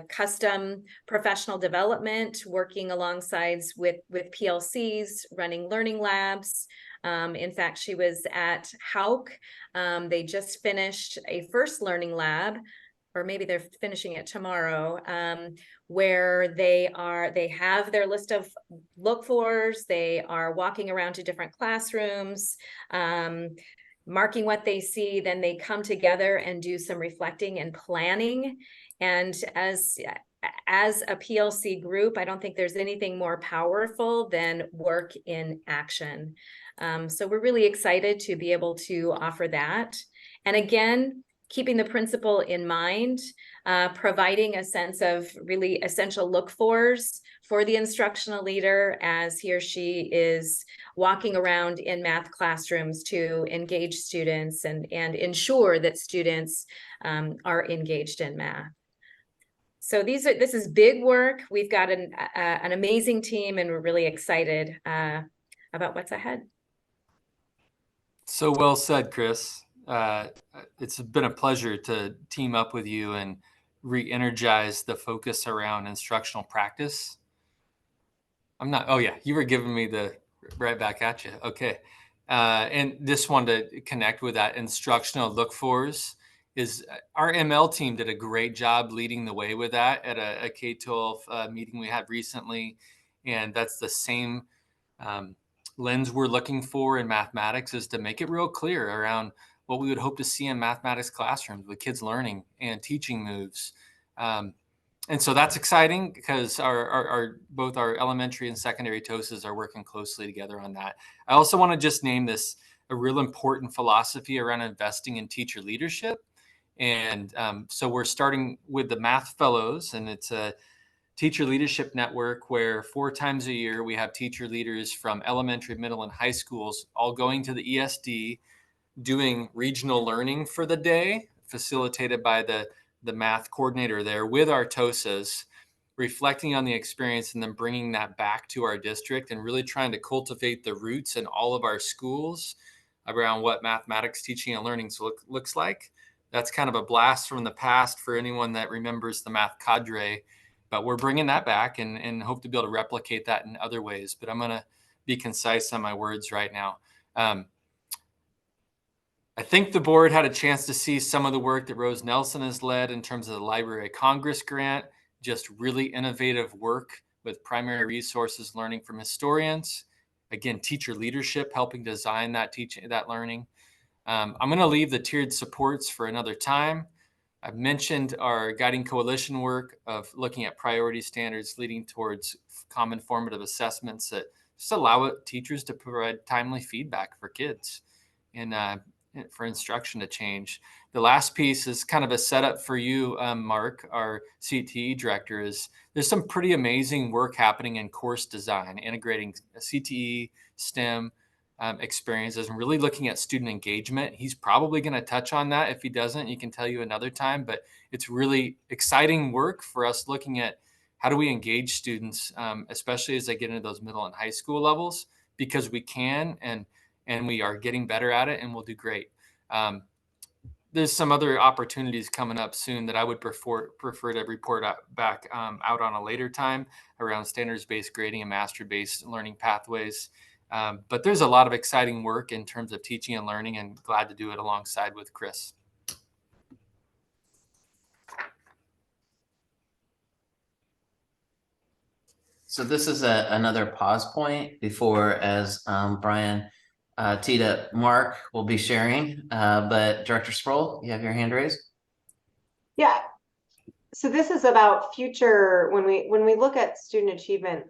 custom professional development, working alongside with PLCs, running learning labs. In fact, she was at Hauk. They just finished a first learning lab, or maybe they're finishing it tomorrow, where they have their list of look-fors. They are walking around to different classrooms, marking what they see. Then they come together and do some reflecting and planning. And as a PLC group, I don't think there's anything more powerful than work in action. So we're really excited to be able to offer that. And again, keeping the principal in mind, providing a sense of really essential look-fors for the instructional leader as he or she is walking around in math classrooms to engage students and ensure that students are engaged in math. So this is big work. We've got an amazing team, and we're really excited about what's ahead. So well said, Chris. It's been a pleasure to team up with you and re-energize the focus around instructional practice. Oh yeah, you were giving me the right back at you. Okay. And just wanted to connect with that instructional look-fors. Our ML team did a great job leading the way with that at a K-12 meeting we had recently. And that's the same lens we're looking for in mathematics, is to make it real clear around what we would hope to see in mathematics classrooms with kids learning and teaching moves. And so that's exciting because both our elementary and secondary TOSAs are working closely together on that. I also want to just name this a real important philosophy around investing in teacher leadership. And so we're starting with the Math Fellows, and it's a teacher leadership network where 4 times a year we have teacher leaders from elementary, middle, and high schools all going to the ESD, doing regional learning for the day, facilitated by the math coordinator there with our TOSAs, reflecting on the experience and then bringing that back to our district and really trying to cultivate the roots in all of our schools around what mathematics teaching and learning looks like. That's kind of a blast from the past for anyone that remembers the math cadre, but we're bringing that back and hope to be able to replicate that in other ways. But I'm going to be concise on my words right now. I think the board had a chance to see some of the work that Rose Nelson has led in terms of the Library of Congress grant, just really innovative work with primary resources, learning from historians. Again, teacher leadership, helping design that learning. I'm going to leave the tiered supports for another time. I've mentioned our guiding coalition work of looking at priority standards leading towards common formative assessments that just allow teachers to provide timely feedback for kids and for instruction to change. The last piece is kind of a setup for you, Mark, our CTE director. There's some pretty amazing work happening in course design, integrating CTE, STEM experiences, and really looking at student engagement. He's probably going to touch on that. If he doesn't, he can tell you another time, but it's really exciting work for us looking at how do we engage students, especially as they get into those middle and high school levels, because we can, and we are getting better at it, and we'll do great. There's some other opportunities coming up soon that I would prefer to report back out on a later time around standards-based grading and master-based learning pathways. But there's a lot of exciting work in terms of teaching and learning, and glad to do it alongside with Chris. So this is another pause point before, as Brian teed up Mark will be sharing, but Director Sproul, you have your hand raised. Yeah. So this is about future, when we look at student achievement,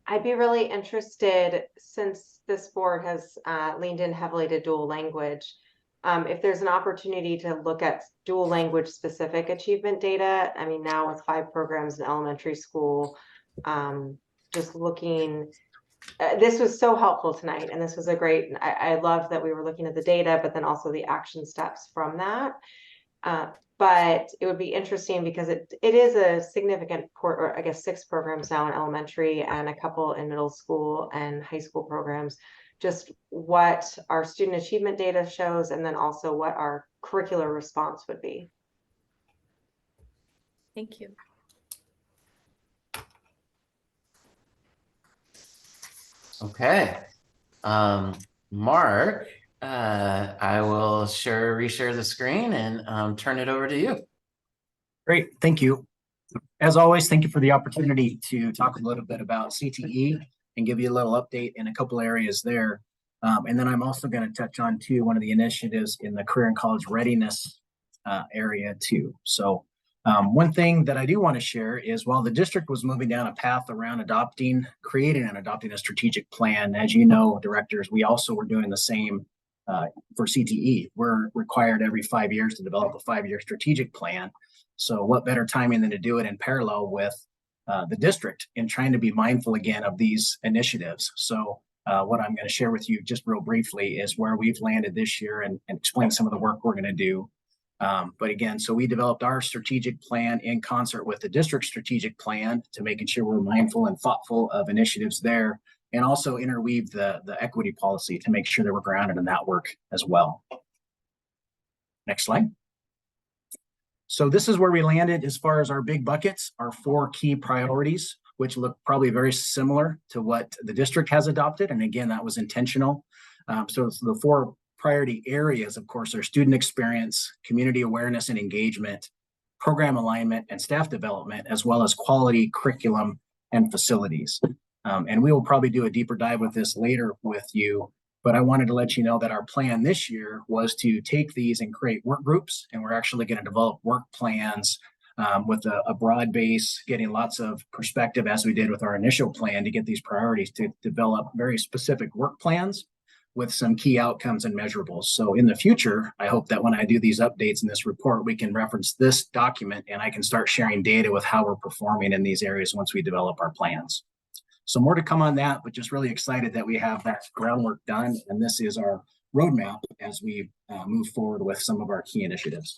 I'd be really interested, since this board has leaned in heavily to dual language, if there's an opportunity to look at dual language specific achievement data. I mean, now with 5 programs in elementary school, just looking, this was so helpful tonight, and this was a great, I loved that we were looking at the data, but then also the action steps from that. But it would be interesting because it is a significant or I guess 6 programs now in elementary and a couple in middle school and high school programs, just what our student achievement data shows, and then also what our curricular response would be. Thank you. Okay. Mark, I will reshare the screen and turn it over to you. Great, thank you. As always, thank you for the opportunity to talk a little bit about CTE and give you a little update in a couple areas there. And then I'm also going to touch on one of the initiatives in the career and college readiness area too. So one thing that I do want to share is, while the district was moving down a path around creating and adopting a strategic plan, as you know, directors, we also were doing the same for CTE. We're required every 5 years to develop a 5-year strategic plan. So what better timing than to do it in parallel with the district and trying to be mindful again of these initiatives. So what I'm going to share with you just real briefly is where we've landed this year and explain some of the work we're going to do. But again, so we developed our strategic plan in concert with the district strategic plan to making sure we're mindful and thoughtful of initiatives there, and also interweave the equity policy to make sure that we're grounded in that work as well. Next slide. So this is where we landed as far as our big buckets, our 4 key priorities, which look probably very similar to what the district has adopted. And again, that was intentional. So the 4 priority areas, of course, are student experience, community awareness and engagement, program alignment and staff development, as well as quality curriculum and facilities. And we will probably do a deeper dive with this later with you, but I wanted to let you know that our plan this year was to take these and create work groups, and we're actually going to develop work plans with a broad base, getting lots of perspective as we did with our initial plan to get these priorities, to develop very specific work plans with some key outcomes and measurables. So in the future, I hope that when I do these updates in this report, we can reference this document and I can start sharing data with how we're performing in these areas once we develop our plans. So more to come on that, but just really excited that we have that groundwork done. And this is our roadmap as we move forward with some of our key initiatives.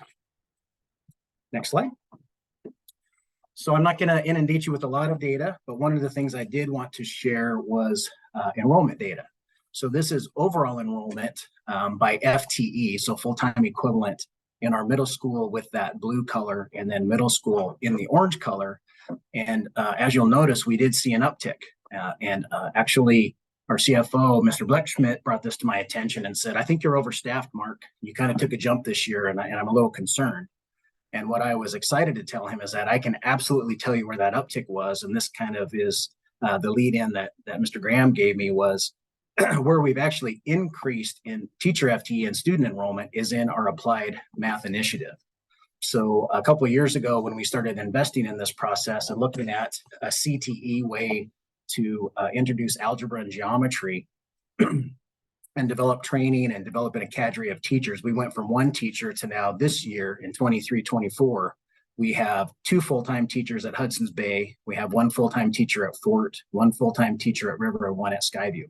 Next slide. So I'm not going to inundate you with a lot of data, but one of the things I did want to share was enrollment data. So this is overall enrollment by FTE, so full-time equivalent, in our middle school with that blue color, and then middle school in the orange color. And as you'll notice, we did see an uptick. Actually, our CFO, Mr. Bleckschmidt, brought this to my attention and said, I think you're overstaffed, Mark. You kind of took a jump this year, and I'm a little concerned. And what I was excited to tell him is that I can absolutely tell you where that uptick was. And this kind of is the lead in that Mr. Graham gave me, was where we've actually increased in teacher FTE and student enrollment is in our applied math initiative. So a couple of years ago, when we started investing in this process and looking at a CTE way to introduce algebra and geometry and develop training and develop a cadre of teachers, we went from 1 teacher to now this year in 23-24, we have 2 full-time teachers at Hudson's Bay. We have 1 full-time teacher at Fort, 1 full-time teacher at River, and 1 at Skyview.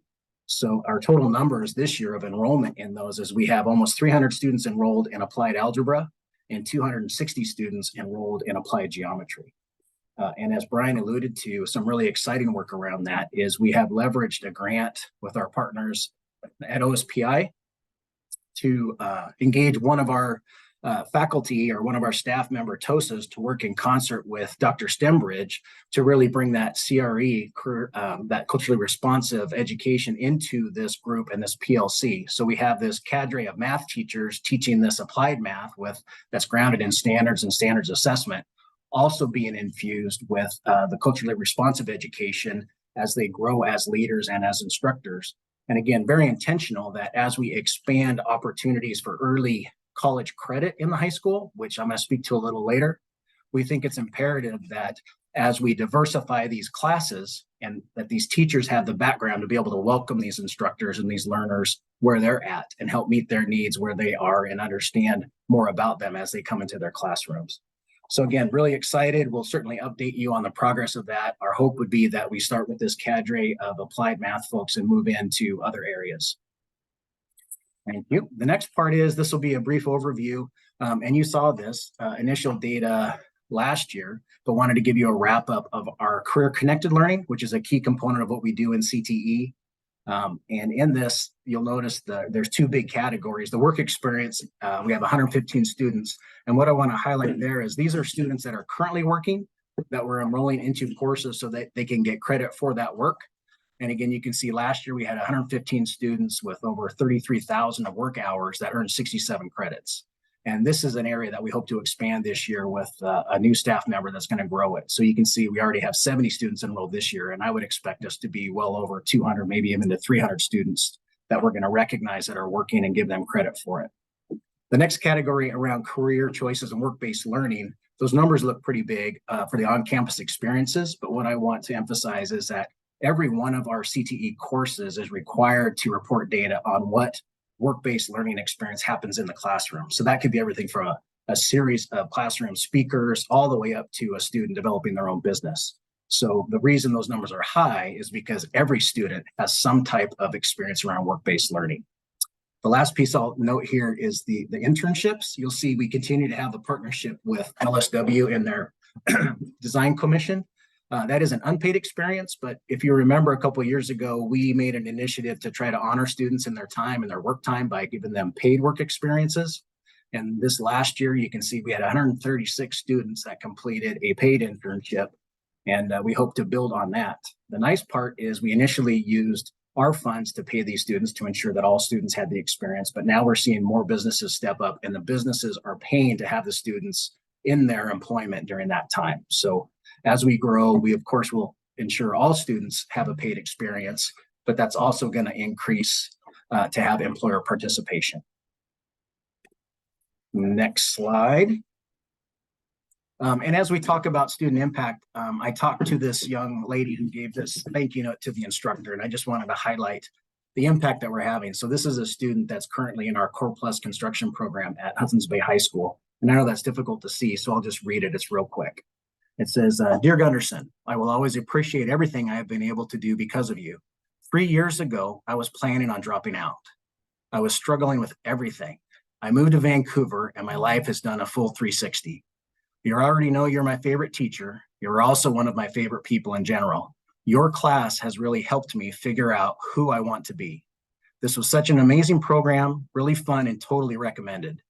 So our total numbers this year of enrollment in those is we have almost 300 students enrolled in applied algebra and 260 students enrolled in applied geometry. And as Brian alluded to, some really exciting work around that is we have leveraged a grant with our partners at OSPI to engage one of our faculty or one of our staff member TOSAs to work in concert with Dr. Stembridge to really bring that CRE, that culturally responsive education, into this group and this PLC. So we have this cadre of math teachers teaching this applied math that's grounded in standards and standards assessment, also being infused with the culturally responsive education as they grow as leaders and as instructors. And again, very intentional that as we expand opportunities for early college credit in the high school, which I'm going to speak to a little later, we think it's imperative that as we diversify these classes and that these teachers have the background to be able to welcome these instructors and these learners where they're at and help meet their needs where they are and understand more about them as they come into their classrooms. So again, really excited. We'll certainly update you on the progress of that. Our hope would be that we start with this cadre of applied math folks and move into other areas. Thank you. The next part is, this will be a brief overview. And you saw this initial data last year, but wanted to give you a wrap up of our career connected learning, which is a key component of what we do in CTE. And in this, you'll notice there's two big categories. The work experience, we have 115 students. And what I want to highlight there is these are students that are currently working, that we're enrolling into courses so that they can get credit for that work. And again, you can see last year we had 115 students with over 33,000 of work hours that earned 67 credits. And this is an area that we hope to expand this year with a new staff member that's going to grow it. So you can see we already have 70 students enrolled this year, and I would expect us to be well over 200, maybe even to 300 students that we're going to recognize that are working and give them credit for it. The next category around career choices and work-based learning, those numbers look pretty big for the on-campus experiences, but what I want to emphasize is that every one of our CTE courses is required to report data on what work-based learning experience happens in the classroom. So that could be everything from a series of classroom speakers all the way up to a student developing their own business. So the reason those numbers are high is because every student has some type of experience around work-based learning. The last piece I'll note here is the internships. You'll see we continue to have the partnership with LSW and their design commission. That is an unpaid experience, but if you remember a couple of years ago, we made an initiative to try to honor students in their time and their work time by giving them paid work experiences. And this last year, you can see we had 136 students that completed a paid internship, and we hope to build on that. The nice part is we initially used our funds to pay these students to ensure that all students had the experience, but now we're seeing more businesses step up, and the businesses are paying to have the students in their employment during that time. So as we grow, we of course will ensure all students have a paid experience, but that's also going to increase to have employer participation. Next slide. And as we talk about student impact, I talked to this young lady who gave this thank you note to the instructor, and I just wanted to highlight the impact that we're having. So this is a student that's currently in our Core Plus construction program at Hudson's Bay High School. And I know that's difficult to see, so I'll just read it. It's real quick. It says, Dear Gunderson, I will always appreciate everything I have been able to do because of you. 3 years ago, I was planning on dropping out. I was struggling with everything. I moved to Vancouver and my life has done a full 360. You already know you're my favorite teacher. You're also one of my favorite people in general. Your class has really helped me figure out who I want to be. This was such an amazing program, really fun and totally recommended.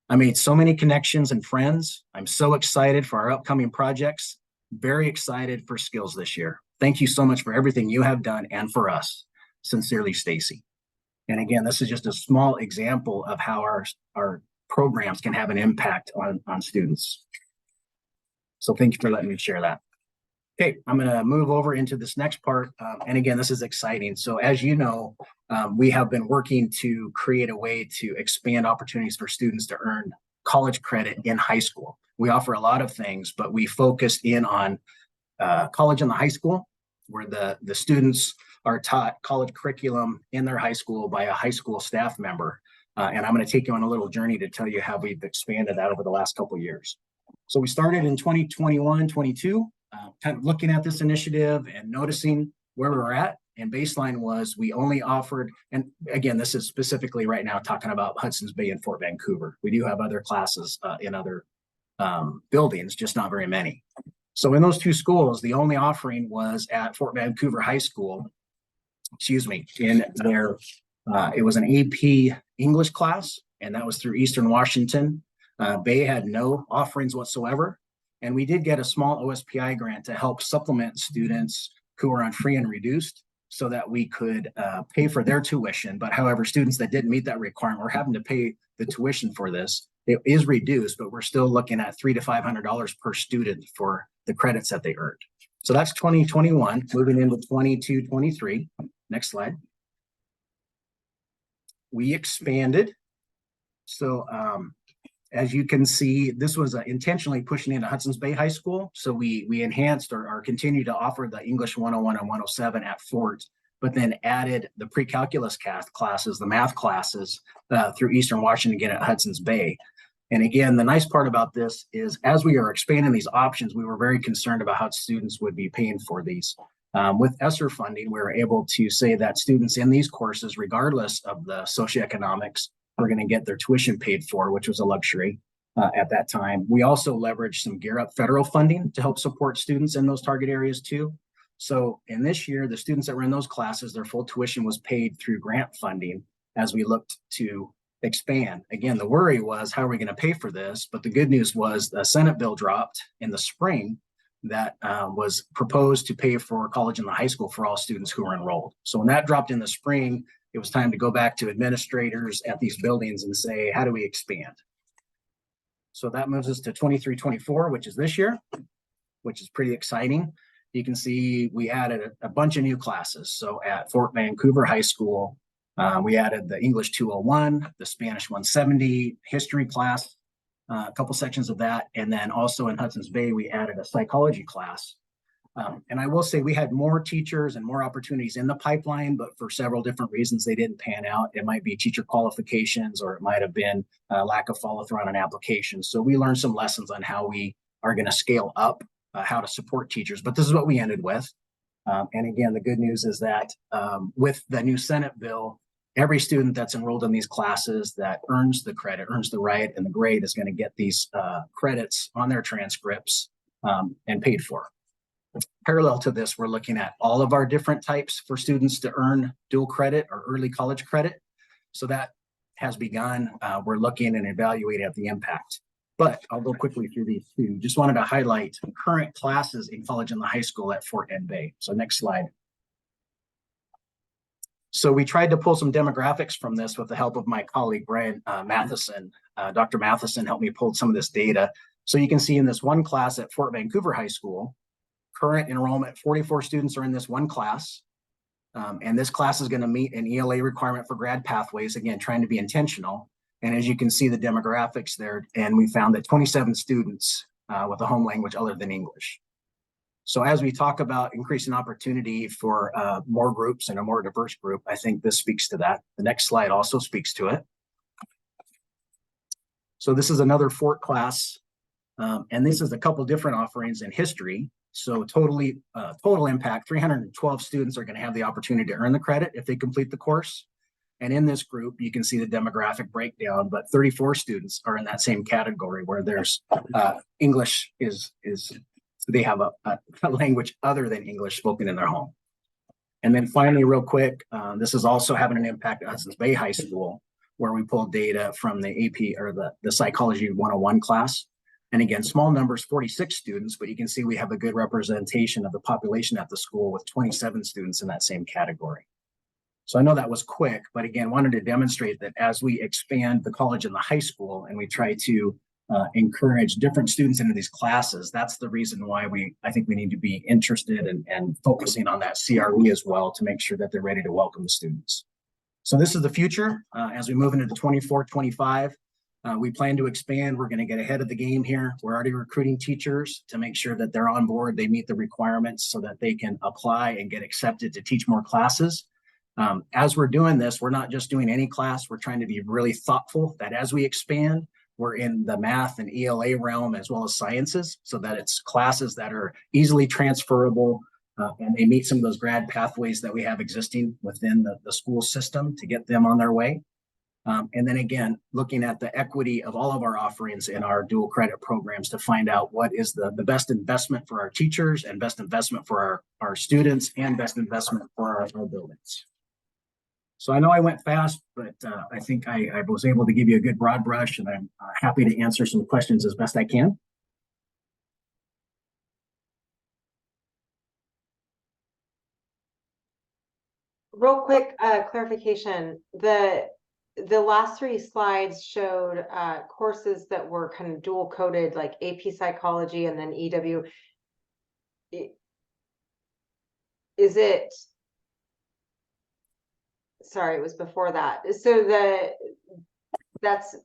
I made so many connections and friends. I'm so excited for our upcoming projects. Very excited for skills this year. Thank you so much for everything you have done and for us. Sincerely, Stacy. And again, this is just a small example of how our programs can have an impact on students. So thank you for letting me share that. Okay, I'm going to move over into this next part. And again, this is exciting. So as you know, we have been working to create a way to expand opportunities for students to earn college credit in high school. We offer a lot of things, but we focus in on college in the high school, where the students are taught college curriculum in their high school by a high school staff member. And I'm going to take you on a little journey to tell you how we've expanded that over the last couple of years. So we started in 2021, 22. Kind of looking at this initiative and noticing where we're at. And baseline was we only offered, and again, this is specifically right now talking about Hudson's Bay and Fort Vancouver. We do have other classes in other buildings, just not very many. So in those two schools, the only offering was at Fort Vancouver High School, in their, it was an AP English class, and that was through Eastern Washington. Bay had no offerings whatsoever. And we did get a small OSPI grant to help supplement students who are on free and reduced so that we could pay for their tuition. But however, students that didn't meet that requirement, we're having to pay the tuition for this. It is reduced, but we're still looking at $300 to $500 per student for the credits that they earned. So that's 2021, moving into 22, 23. Next slide. we expanded. So as you can see, this was intentionally pushing into Hudson's Bay High School. So we enhanced or continue to offer the English 101 and 107 at Fort, but then added the pre-calculus classes, the math classes through Eastern Washington again at Hudson's Bay. And again, the nice part about this is as we are expanding these options, we were very concerned about how students would be paying for these. With ESSER funding, we were able to say that students in these courses, regardless of the socioeconomics, are going to get their tuition paid for, which was a luxury at that time. We also leveraged some Gear Up federal funding to help support students in those target areas too. So in this year, the students that were in those classes, their full tuition was paid through grant funding as we looked to expand. Again, the worry was, how are we going to pay for this? But the good news was the Senate bill dropped in the spring that was proposed to pay for college and the high school for all students who were enrolled. So when that dropped in the spring, it was time to go back to administrators at these buildings and say, how do we expand? So that moves us to 23-24, which is this year, which is pretty exciting. You can see we added a bunch of new classes. So at Fort Vancouver High School, we added the English 201, the Spanish 170, history class, a couple sections of that. And then also in Hudson's Bay, we added a psychology class. And I will say we had more teachers and more opportunities in the pipeline, but for several different reasons, they didn't pan out. It might be teacher qualifications, or it might have been lack of follow through on an application. So we learned some lessons on how we are going to scale up, how to support teachers, but this is what we ended with. And again, the good news is that with the new Senate bill, every student that's enrolled in these classes that earns the credit, earns the right and the grade, is going to get these credits on their transcripts and paid for. Parallel to this, we're looking at all of our different types for students to earn dual credit or early college credit. So that has begun. We're looking and evaluating at the impact. But I'll go quickly through these two. Just wanted to highlight current classes in college and the high school at Fort and Bay. So next slide. So we tried to pull some demographics from this with the help of my colleague, Brian Matheson. Dr. Matheson helped me pull some of this data. So you can see in this one class at Fort Vancouver High School, current enrollment, 44 students are in this one class. And this class is going to meet an ELA requirement for grad pathways, again, trying to be intentional. And as you can see the demographics there, and we found that 27 students with a home language other than English. So as we talk about increasing opportunity for more groups and a more diverse group, I think this speaks to that. The next slide also speaks to it. So this is another Fort class, and this is a couple different offerings in history. So total impact, 312 students are going to have the opportunity to earn the credit if they complete the course. And in this group, you can see the demographic breakdown, but 34 students are in that same category where there's English they have a language other than English spoken in their home. And then finally, real quick, this is also having an impact at Hudson's Bay High School, where we pulled data from the AP or the Psychology 101 class. And again, small numbers, 46 students, but you can see we have a good representation of the population at the school with 27 students in that same category. So I know that was quick, but again, wanted to demonstrate that as we expand the college and the high school and we try to encourage different students into these classes, that's the reason why I think we need to be interested and focusing on that CRE as well to make sure that they're ready to welcome the students. So this is the future. As we move into the 24-25, we plan to expand. We're going to get ahead of the game here. We're already recruiting teachers to make sure that they're on board, they meet the requirements so that they can apply and get accepted to teach more classes. As we're doing this, we're not just doing any class. We're trying to be really thoughtful that as we expand, we're in the math and ELA realm as well as sciences, so that it's classes that are easily transferable and they meet some of those grad pathways that we have existing within the school system to get them on their way. And then again, looking at the equity of all of our offerings in our dual credit programs to find out what is the best investment for our teachers and best investment for our students and best investment for our buildings. So I know I went fast, but I think I was able to give you a good broad brush, and I'm happy to answer some questions as best I can. Real quick clarification, the last three slides showed courses that were kind of dual coded, like AP Psychology and then EW. Is it sorry, it was before that. So that's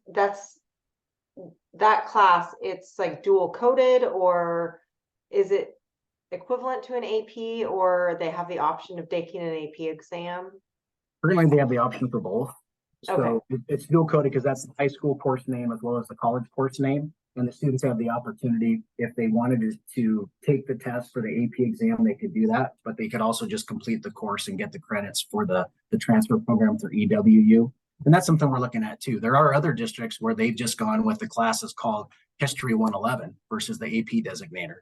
that class, it's like dual coded, or is it equivalent to an AP, or they have the option of taking an AP exam? Currently, they have the option for both. Okay. So it's dual coded because that's the high school course name as well as the college course name. And the students have the opportunity, if they wanted to take the test for the AP exam, they could do that, but they could also just complete the course and get the credits for the transfer program through EWU. And that's something we're looking at too. There are other districts where they've just gone with the classes called History 111 versus the AP designator.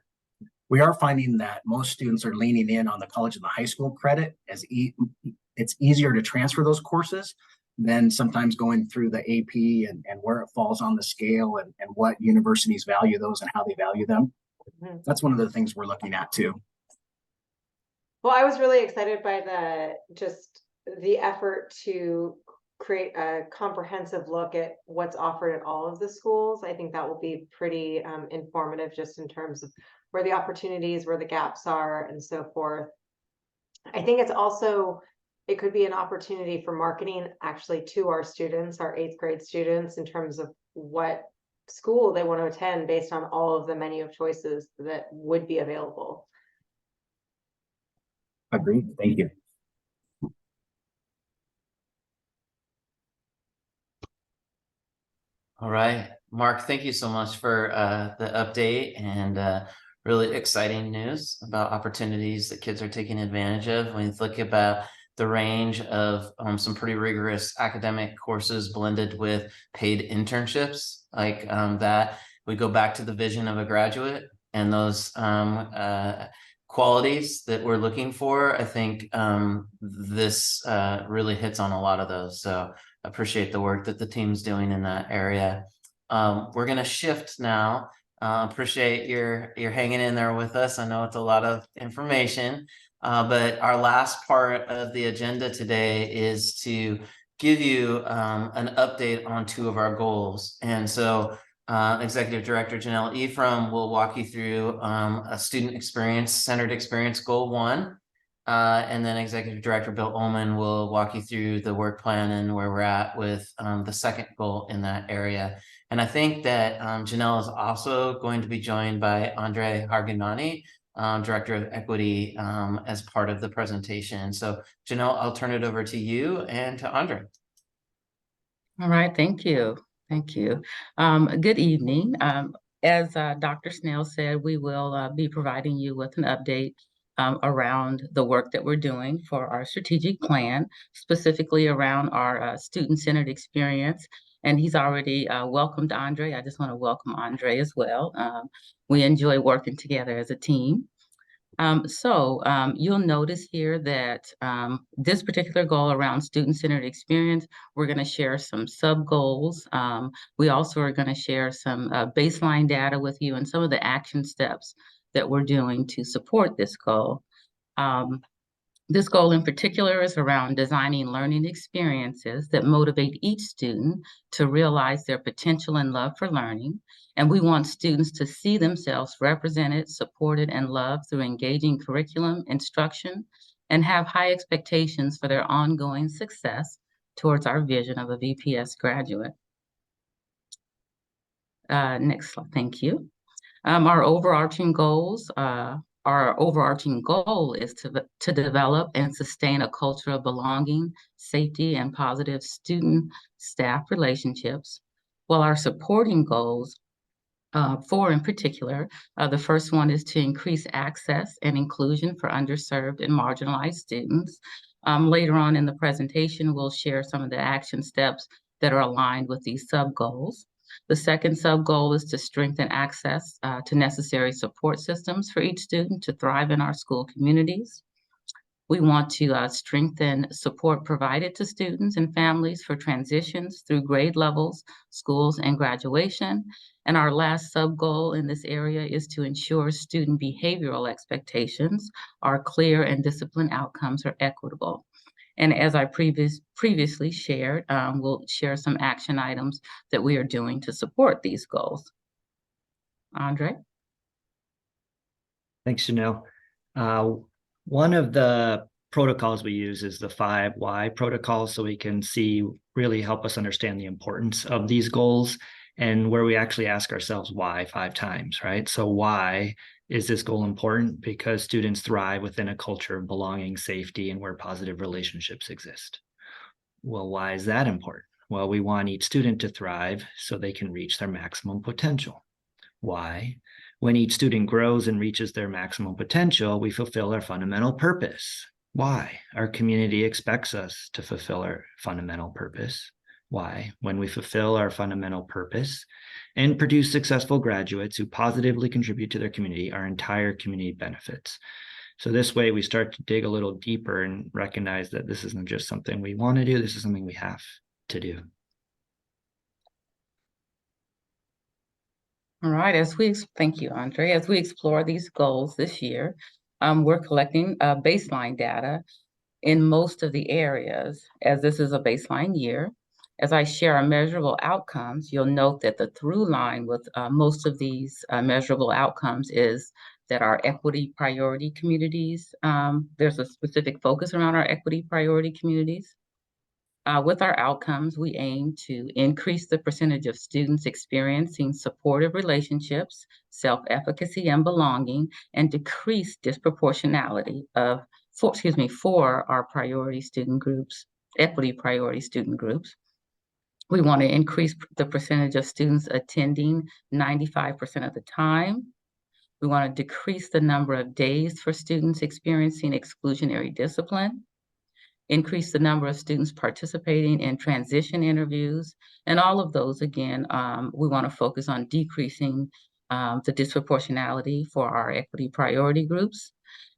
We are finding that most students are leaning in on the college and the high school credit as it's easier to transfer those courses than sometimes going through the AP and where it falls on the scale and what universities value those and how they value them. That's one of the things we're looking at too. Well, I was really excited by the effort to create a comprehensive look at what's offered at all of the schools. I think that will be pretty informative just in terms of where the opportunities, where the gaps are, and so forth. I think it's also, it could be an opportunity for marketing actually to our students, our 8th grade students, in terms of what school they want to attend based on all of the menu of choices that would be available. Agreed. Thank you. All right, Mark, thank you so much for the update and really exciting news about opportunities that kids are taking advantage of. When you look about the range of some pretty rigorous academic courses blended with paid internships like that, we go back to the vision of a graduate and those qualities that we're looking for. I think this really hits on a lot of those. So appreciate the work that the team's doing in that area. We're going to shift now. Appreciate your hanging in there with us. I know it's a lot of information, but our last part of the agenda today is to give you an update on 2 of our goals. And so Executive Director Janelle Ephraim will walk you through a student experience, centered experience goal 1. And then Executive Director Bill Ullman will walk you through the work plan and where we're at with the second goal in that area. And I think that Janelle is also going to be joined by Andre Harganani, Director of Equity, as part of the presentation. So Janelle, I'll turn it over to you and to Andre. All right, thank you. Thank you. Good evening. As Dr. Snell said, we will be providing you with an update around the work that we're doing for our strategic plan, specifically around our student-centered experience. And he's already welcomed Andre. I just want to welcome Andre as well. We enjoy working together as a team. You'll notice here that this particular goal around student-centered experience, we're going to share some sub-goals. We also are going to share some baseline data with you and some of the action steps that we're doing to support this goal. This goal in particular is around designing learning experiences that motivate each student to realize their potential and love for learning. And we want students to see themselves represented, supported, and loved through engaging curriculum, instruction, and have high expectations for their ongoing success towards our vision of a VPS graduate. Next slide, thank you. Our overarching goal is to develop and sustain a culture of belonging, safety, and positive student-staff relationships, while our supporting goals, 4 in particular, the first one is to increase access and inclusion for underserved and marginalized students. Later on in the presentation, we'll share some of the action steps that are aligned with these sub-goals. The second sub-goal is to strengthen access to necessary support systems for each student to thrive in our school communities. We want to strengthen support provided to students and families for transitions through grade levels, schools, and graduation. And our last sub-goal in this area is to ensure student behavioral expectations are clear and discipline outcomes are equitable. And as I previously shared, we'll share some action items that we are doing to support these goals. Andre? Thanks, Janelle. One of the protocols we use is the 5 why protocol, so we can really help us understand the importance of these goals, and where we actually ask ourselves why 5 times, right? So why is this goal important? Because students thrive within a culture of belonging, safety, and where positive relationships exist. Well, why is that important? Well, we want each student to thrive so they can reach their maximum potential. Why? When each student grows and reaches their maximum potential, we fulfill our fundamental purpose. Why? Our community expects us to fulfill our fundamental purpose. Why? When we fulfill our fundamental purpose and produce successful graduates who positively contribute to their community, our entire community benefits. So this way we start to dig a little deeper and recognize that this isn't just something we want to do, this is something we have to do. All right, thank you, Andre. As we explore these goals this year, we're collecting baseline data in most of the areas, as this is a baseline year. As I share our measurable outcomes, you'll note that the through line with most of these measurable outcomes is that our equity priority communities, there's a specific focus around our equity priority communities. With our outcomes, we aim to increase the percentage of students experiencing supportive relationships, self-efficacy, and belonging, and decrease disproportionality for our priority student groups, equity priority student groups. We want to increase the percentage of students attending 95% of the time. We want to decrease the number of days for students experiencing exclusionary discipline, increase the number of students participating in transition interviews, and all of those, again, we want to focus on decreasing the disproportionality for our equity priority groups.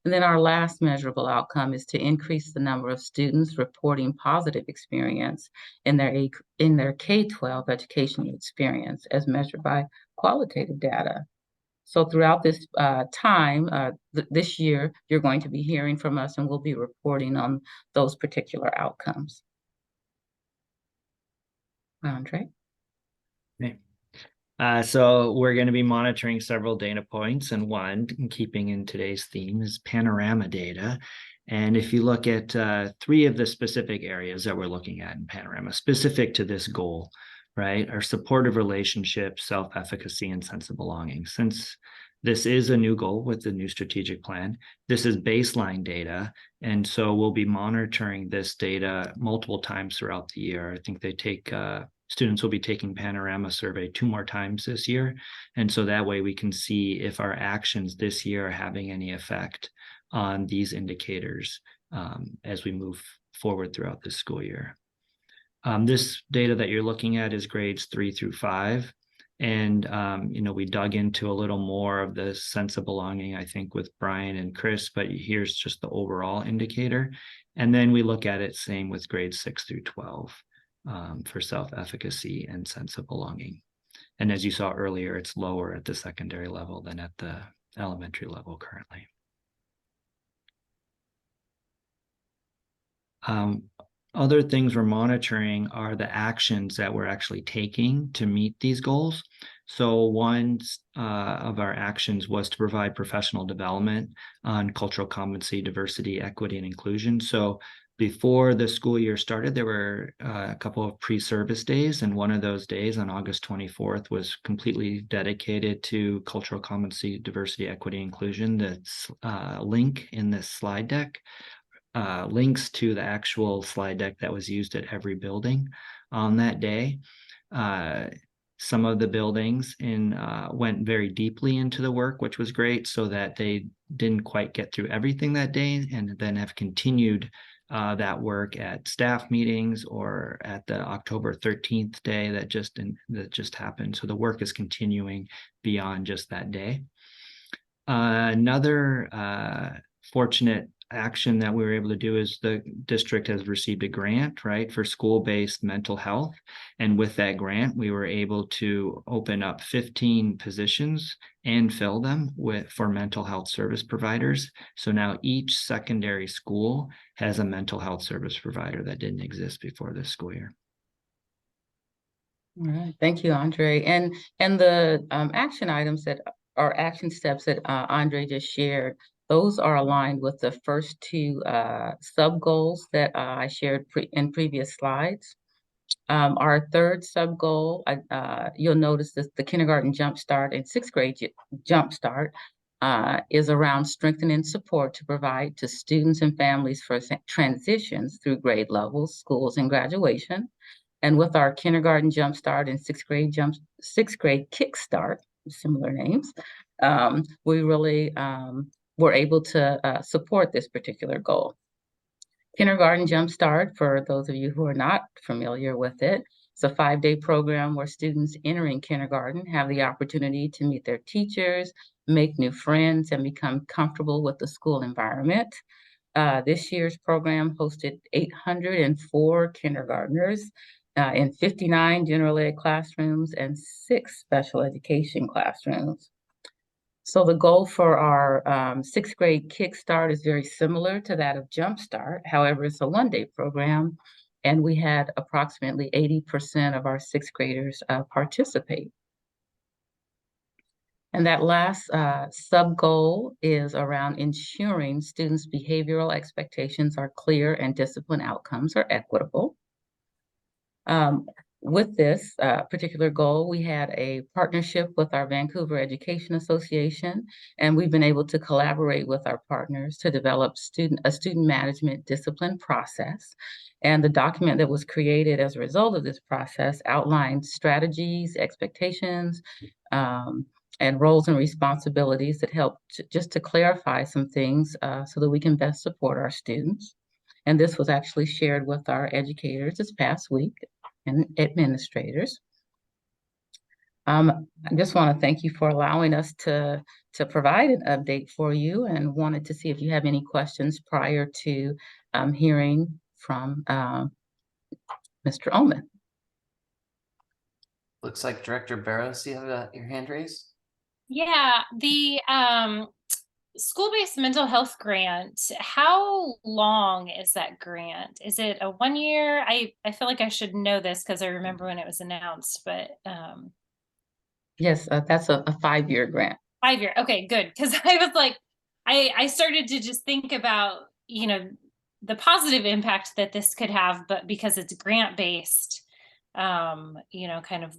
And then our last measurable outcome is to increase the number of students reporting positive experience in their K-12 educational experience as measured by qualitative data. So throughout this time, this year, you're going to be hearing from us, and we'll be reporting on those particular outcomes. Andre? Okay. So we're going to be monitoring several data points, and one, keeping in today's theme, is panorama data. And if you look at 3 of the specific areas that we're looking at in panorama, specific to this goal, right, are supportive relationships, self-efficacy, and sense of belonging. Since this is a new goal with the new strategic plan, this is baseline data, and so we'll be monitoring this data multiple times throughout the year. I think they take students will be taking panorama survey 2 more times this year, and so that way we can see if our actions this year are having any effect on these indicators as we move forward throughout this school year. This data that you're looking at is grades 3 through 5. And, we dug into a little more of the sense of belonging, I think, with Brian and Chris, but here's just the overall indicator. And then we look at it same with grades 6 through 12 for self-efficacy and sense of belonging. And as you saw earlier, it's lower at the secondary level than at the elementary level currently. Other things we're monitoring are the actions that we're actually taking to meet these goals. So one of our actions was to provide professional development on cultural competency, diversity, equity, and inclusion. So before the school year started, there were a couple of pre-service days, and one of those days on August 24th was completely dedicated to cultural competency, diversity, equity, inclusion. That's link in this slide deck. Links to the actual slide deck that was used at every building on that day. Some of the buildings went very deeply into the work, which was great, so that they didn't quite get through everything that day, and then have continued that work at staff meetings or at the October 13th day that just happened. So the work is continuing beyond just that day. Another fortunate action that we were able to do is the district has received a grant, right, for school-based mental health. And with that grant, we were able to open up 15 positions and fill them for mental health service providers. So now each secondary school has a mental health service provider that didn't exist before this school year. All right, thank you, Andre. And the action items that are action steps that Andre just shared, Those are aligned with the first two sub-goals that I shared in previous slides. Our third sub-goal, you'll notice that the kindergarten jumpstart and sixth grade jumpstart is around strengthening support to provide to students and families for transitions through grade levels, schools, and graduation. And with our kindergarten jumpstart and sixth grade kickstart, similar names, we really were able to support this particular goal. Kindergarten Jumpstart, for those of you who are not familiar with it, it's a 5-day program where students entering kindergarten have the opportunity to meet their teachers, make new friends, and become comfortable with the school environment. This year's program hosted 804 kindergartners in 59 general ed classrooms and 6 special education classrooms. So the goal for our sixth grade Kickstart is very similar to that of Jumpstart. However, it's a 1-day program, and we had approximately 80% of our sixth graders participate. And that last sub-goal is around ensuring students' behavioral expectations are clear and discipline outcomes are equitable. With this particular goal, we had a partnership with our Vancouver Education Association, and we've been able to collaborate with our partners to develop a student management discipline process. And the document that was created as a result of this process outlined strategies, expectations, and roles and responsibilities that help just to clarify some things so that we can best support our students. And this was actually shared with our educators this past week and administrators. I just want to thank you for allowing us to provide an update for you, and wanted to see if you have any questions prior to hearing from Mr. Ullman. Looks like Director Barrows, you have your hand raised? Yeah, the school-based mental health grant, how long is that grant? Is it a 1 year? I feel like I should know this because I remember when it was announced, but Yes, that's a 5-year grant. 5 year. Okay, good. Because I was like, I started to just think about, you know, the positive impact that this could have, but because it's grant based, you know, kind of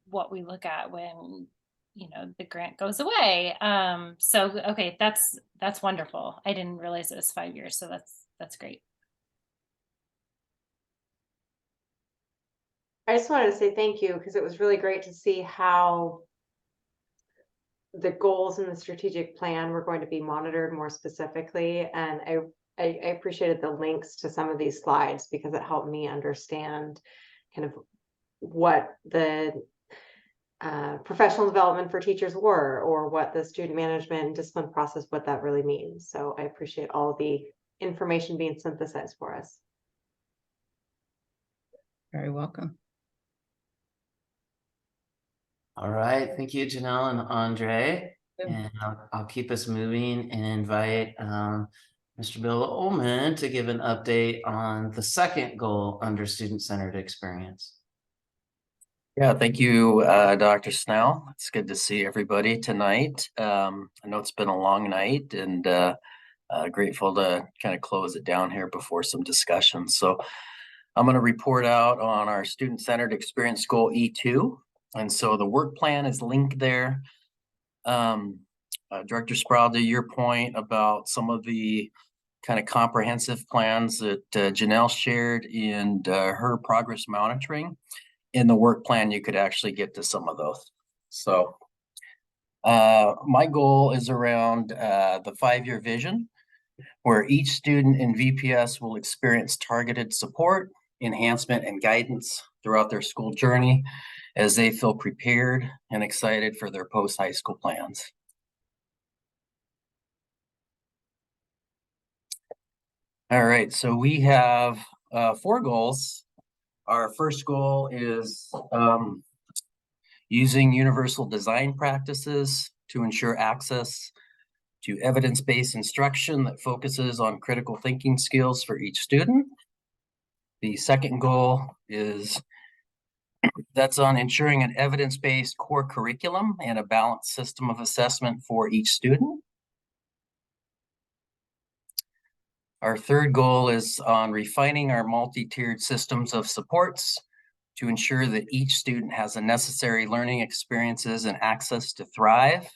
what we look at when, you know, the grant goes away. So okay, that's wonderful. I didn't realize it was 5 years, so that's great. I just wanted to say thank you because it was really great to see how the goals in the strategic plan were going to be monitored more specifically. And I appreciated the links to some of these slides because it helped me understand kind of what the professional development for teachers were, or what the student management and discipline process, what that really means. So I appreciate all the information being synthesized for us. Very welcome. All right, thank you, Janelle and Andre. And I'll keep us moving and invite Mr. Bill Ullman to give an update on the second goal under student-centered experience. Yeah, thank you, Dr. Snell. It's good to see everybody tonight. I know it's been a long night, and grateful to kind of close it down here before some discussion. So I'm going to report out on our student-centered experience goal E2. And so the work plan is linked there. Director Sproul, to your point about some of the kind of comprehensive plans that Janelle shared in her progress monitoring, in the work plan, you could actually get to some of those. So my goal is around the 5-year vision, where each student in VPS will experience targeted support, enhancement, and guidance throughout their school journey as they feel prepared and excited for their post-high school plans. All right, so we have 4 goals. Our first goal is using universal design practices to ensure access to evidence-based instruction that focuses on critical thinking skills for each student. The second goal is that's on ensuring an evidence-based core curriculum and a balanced system of assessment for each student. Our third goal is on refining our multi-tiered systems of supports to ensure that each student has the necessary learning experiences and access to thrive.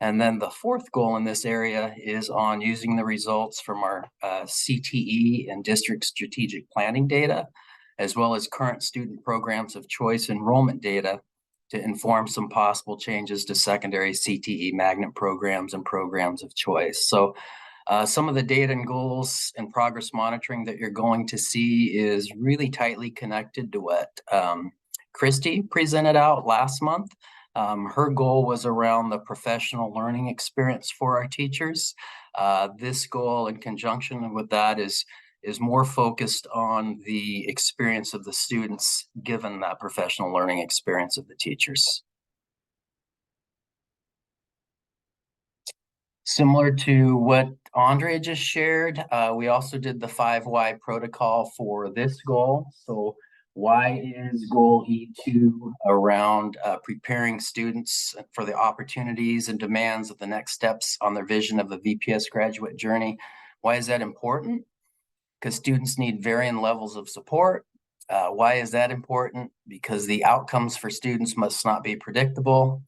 And then the fourth goal in this area is on using the results from our CTE and district strategic planning data, as well as current student programs of choice enrollment data to inform some possible changes to secondary CTE magnet programs and programs of choice. So some of the data and goals and progress monitoring that you're going to see is really tightly connected to what Christy presented out last month. Her goal was around the professional learning experience for our teachers. This goal in conjunction with that is more focused on the experience of the students given that professional learning experience of the teachers. Similar to what Andre just shared, we also did the 5 why protocol for this goal. So why is goal E2 around preparing students for the opportunities and demands of the next steps on their vision of the VPS graduate journey? Why is that important? Because students need varying levels of support. Why is that important? Because the outcomes for students must not be predictable.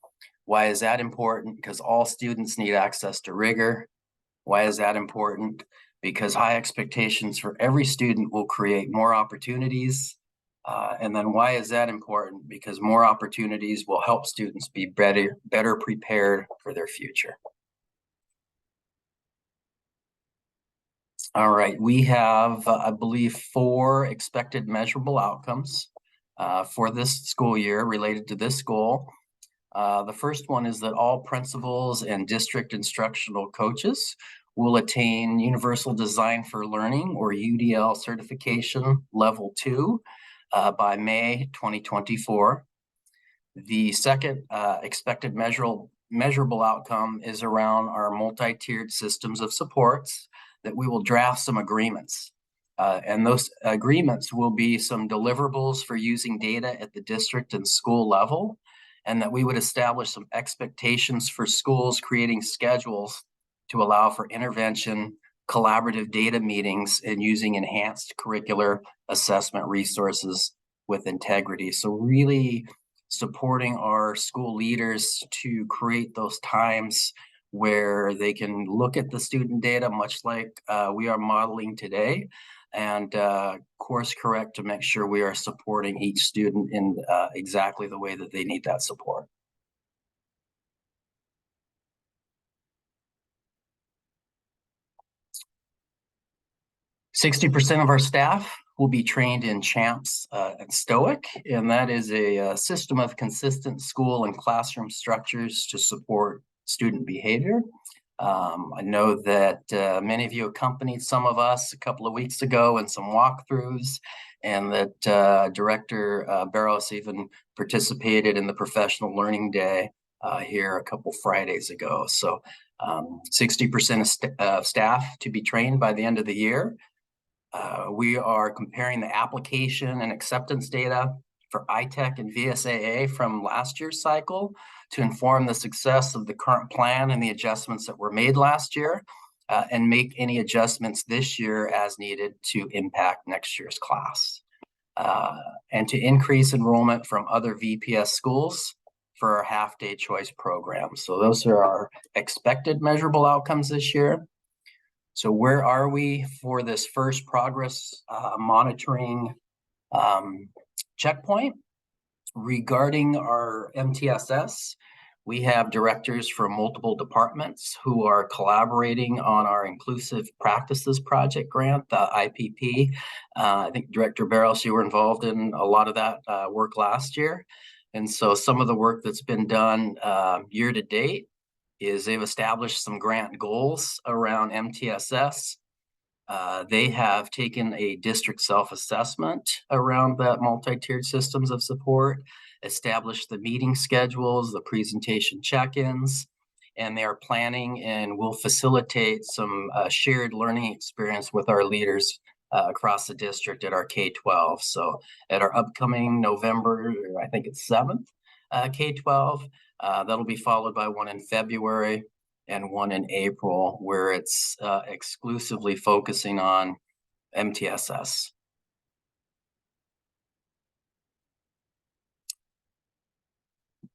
Why is that important? Because all students need access to rigor. Why is that important? Because high expectations for every student will create more opportunities. And then why is that important? Because more opportunities will help students be better prepared for their future. All right, we have, I believe, 4 expected measurable outcomes for this school year related to this goal. The first one is that all principals and district instructional coaches will attain Universal Design for Learning, or UDL certification level 2 by May 2024. The second expected measurable outcome is around our multi-tiered systems of supports, that we will draft some agreements. And those agreements will be some deliverables for using data at the district and school level, and that we would establish some expectations for schools creating schedules to allow for intervention, collaborative data meetings, and using enhanced curricular assessment resources with integrity. So really supporting our school leaders to create those times where they can look at the student data, much like we are modeling today, and course correct to make sure we are supporting each student in exactly the way that they need that support. %60 of our staff will be trained in CHAMPS and STOIC, and that is a system of consistent school and classroom structures to support student behavior. I know that many of you accompanied some of us a couple of weeks ago in some walkthroughs, and that Director Barros even participated in the Professional Learning Day here a couple Fridays ago. So 60% of staff to be trained by the end of the year. We are comparing the application and acceptance data for ITEC and VSAA from last year's cycle to inform the success of the current plan and the adjustments that were made last year, and make any adjustments this year as needed to impact next year's class. And to increase enrollment from other VPS schools for our half-day choice program. So those are our expected measurable outcomes this year. So where are we for this first progress monitoring checkpoint? Regarding our MTSS, we have directors from multiple departments who are collaborating on our Inclusive Practices Project grant, the IPP. I think Director Barros, you were involved in a lot of that work last year. And so some of the work that's been done year to date is they've established some grant goals around MTSS. They have taken a district self-assessment around that multi-tiered systems of support, established the meeting schedules, the presentation check-ins, and they are planning and will facilitate some shared learning experience with our leaders across the district at our K-12. So at our upcoming November, I think it's 7th, K-12, that'll be followed by one in February. and one in April, where it's exclusively focusing on MTSS.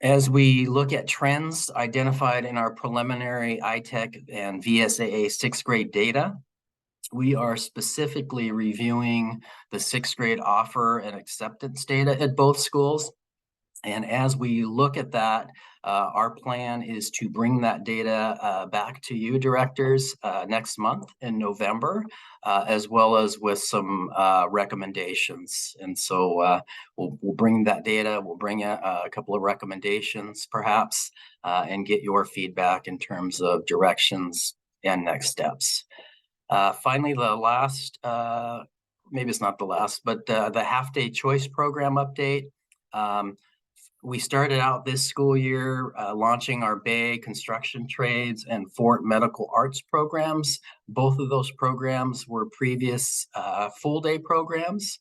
As we look at trends identified in our preliminary ITEC and VSAA 6th grade data, we are specifically reviewing the 6th grade offer and acceptance data at both schools. And as we look at that, our plan is to bring that data back to you directors next month in November, as well as with some recommendations. And so we'll bring that data, we'll bring a couple of recommendations perhaps, and get your feedback in terms of directions and next steps. Finally, the last, maybe it's not the last, but the half-day choice program update. We started out this school year launching our Bay construction trades and Fort medical arts programs. Both of those programs were previous full-day programs.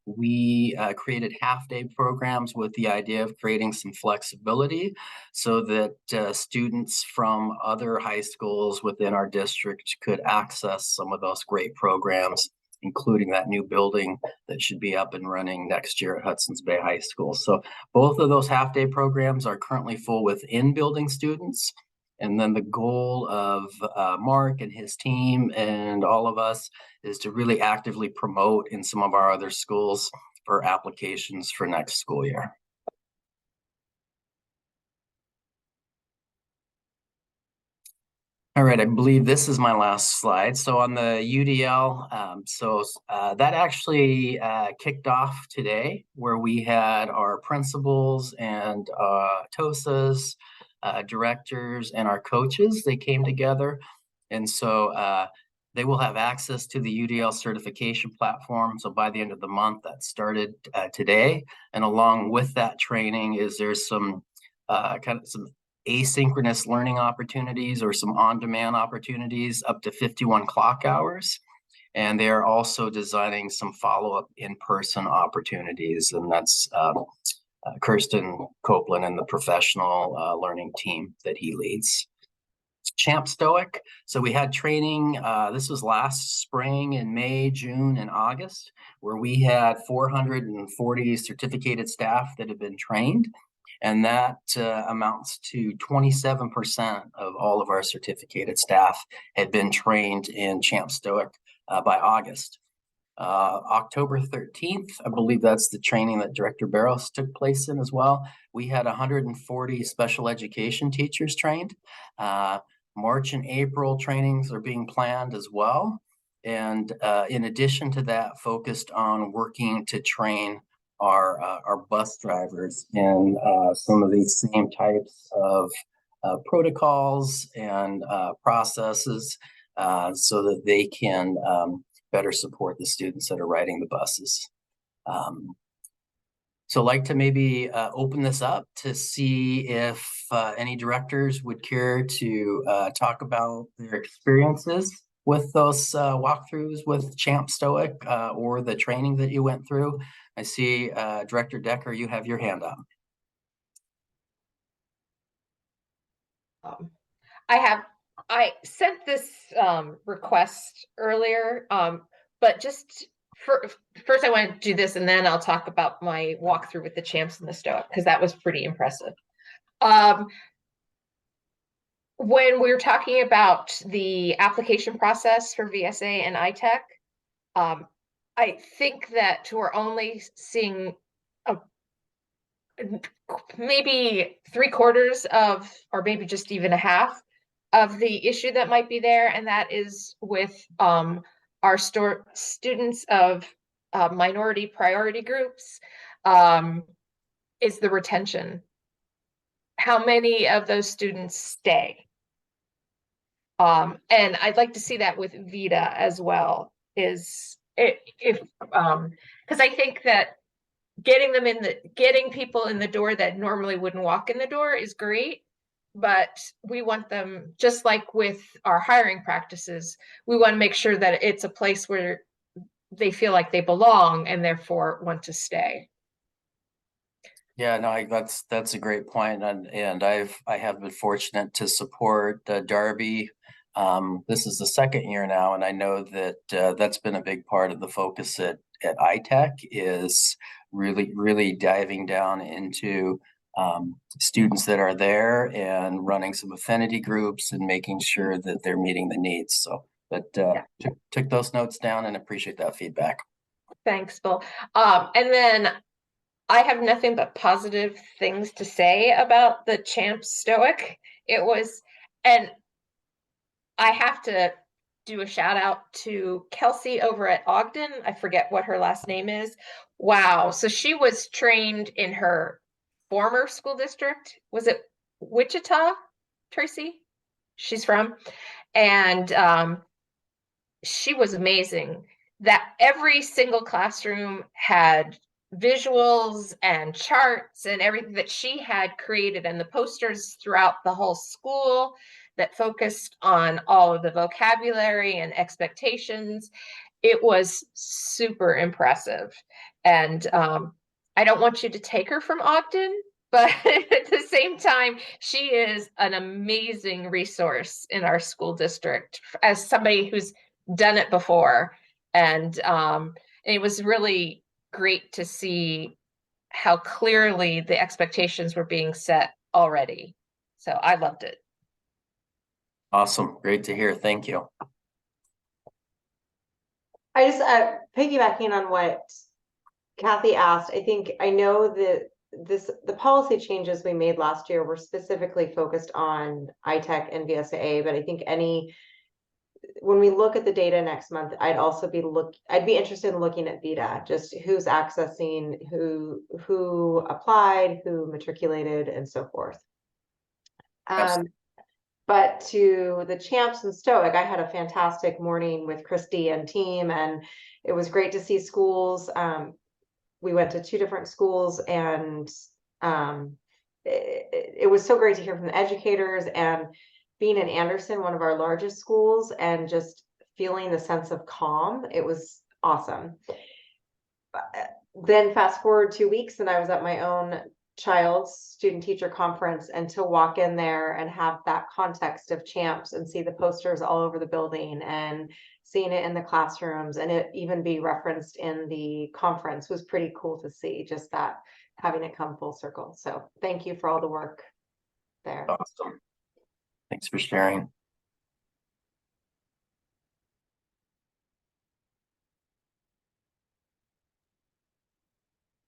We created half-day programs with the idea of creating some flexibility so that students from other high schools within our district could access some of those great programs, including that new building that should be up and running next year at Hudson's Bay High School. So both of those half-day programs are currently full with in-building students. And then the goal of Mark and his team and all of us is to really actively promote in some of our other schools for applications for next school year. All right, I believe this is my last slide. So on the UDL, that actually kicked off today, where we had our principals and TOSAs, directors, and our coaches. They came together, and so they will have access to the UDL certification platform. So by the end of the month, that started today. And along with that training there's some kind of some asynchronous learning opportunities or some on-demand opportunities up to 51 clock hours. And they are also designing some follow-up in-person opportunities. And that's Kirsten Copeland and the professional learning team that he leads. Champ Stoic. So we had training, this was last spring in May, June, and August, where we had 440 certificated staff that have been trained. And that amounts to 27% of all of our certificated staff had been trained in Champ Stoic by August. October 13th, I believe that's the training that Director Barros took place in as well. We had 140 special education teachers trained. March and April trainings are being planned as well. And in addition to that, focused on working to train our bus drivers in some of these same types of protocols and processes so that they can better support the students that are riding the buses. So I'd like to maybe open this up to see if any directors would care to talk about their experiences with those walkthroughs with Champ Stoic or the training that you went through. I see Director Decker, you have your hand up. I sent this request earlier, but just first I want to do this and then I'll talk about my walkthrough with the Champs and the Stoic, because that was pretty impressive. When we were talking about the application process for VSA and ITEC, I think that we're only seeing maybe 3/4 of, or maybe just even a half of the issue that might be there, and that is with our students of minority priority groups, is the retention. How many of those students stay? And I'd like to see that with VITA as well, is if because I think that getting people in the door that normally wouldn't walk in the door is great, but we want them, just like with our hiring practices, we want to make sure that it's a place where they feel like they belong and therefore want to stay. Yeah, no, that's a great point, and I have been fortunate to support Darby. This is the second year now, and I know that that's been a big part of the focus at ITech is really diving down into students that are there and running some affinity groups and making sure that they're meeting the needs. So, but took those notes down and appreciate that feedback. Thanks, Bill. And then I have nothing but positive things to say about the Champ Stoic. It was, and I have to do a shout out to Kelsey over at Ogden. I forget what her last name is. Wow. So she was trained in her former school district. Was it Wichita, Tracy? She's from. And she was amazing. That every single classroom had visuals and charts and everything that she had created, and the posters throughout the whole school that focused on all of the vocabulary and expectations. It was super impressive. And I don't want you to take her from Ogden, but at the same time, she is an amazing resource in our school district as somebody who's done it before. And it was really great to see how clearly the expectations were being set already. So I loved it. Awesome. Great to hear. Thank you. I just piggybacking on what Kathy asked, I know that the policy changes we made last year were specifically focused on ITech and VSA, but I think when we look at the data next month, I'd be interested in looking at VITA, just who's accessing, who applied, who matriculated, and so forth. But to the Champs and Stoic, I had a fantastic morning with Christy and team, and it was great to see schools. We went to 2 different schools, and it was so great to hear from the educators, and being in Anderson, one of our largest schools, and just feeling the sense of calm. It was awesome. Then fast forward 2 weeks, and I was at my own child's student teacher conference, and to walk in there and have that context of Champs and see the posters all over the building and seeing it in the classrooms and it even be referenced in the conference was pretty cool to see, just that having it come full circle. So thank you for all the work there. Awesome. Thanks for sharing.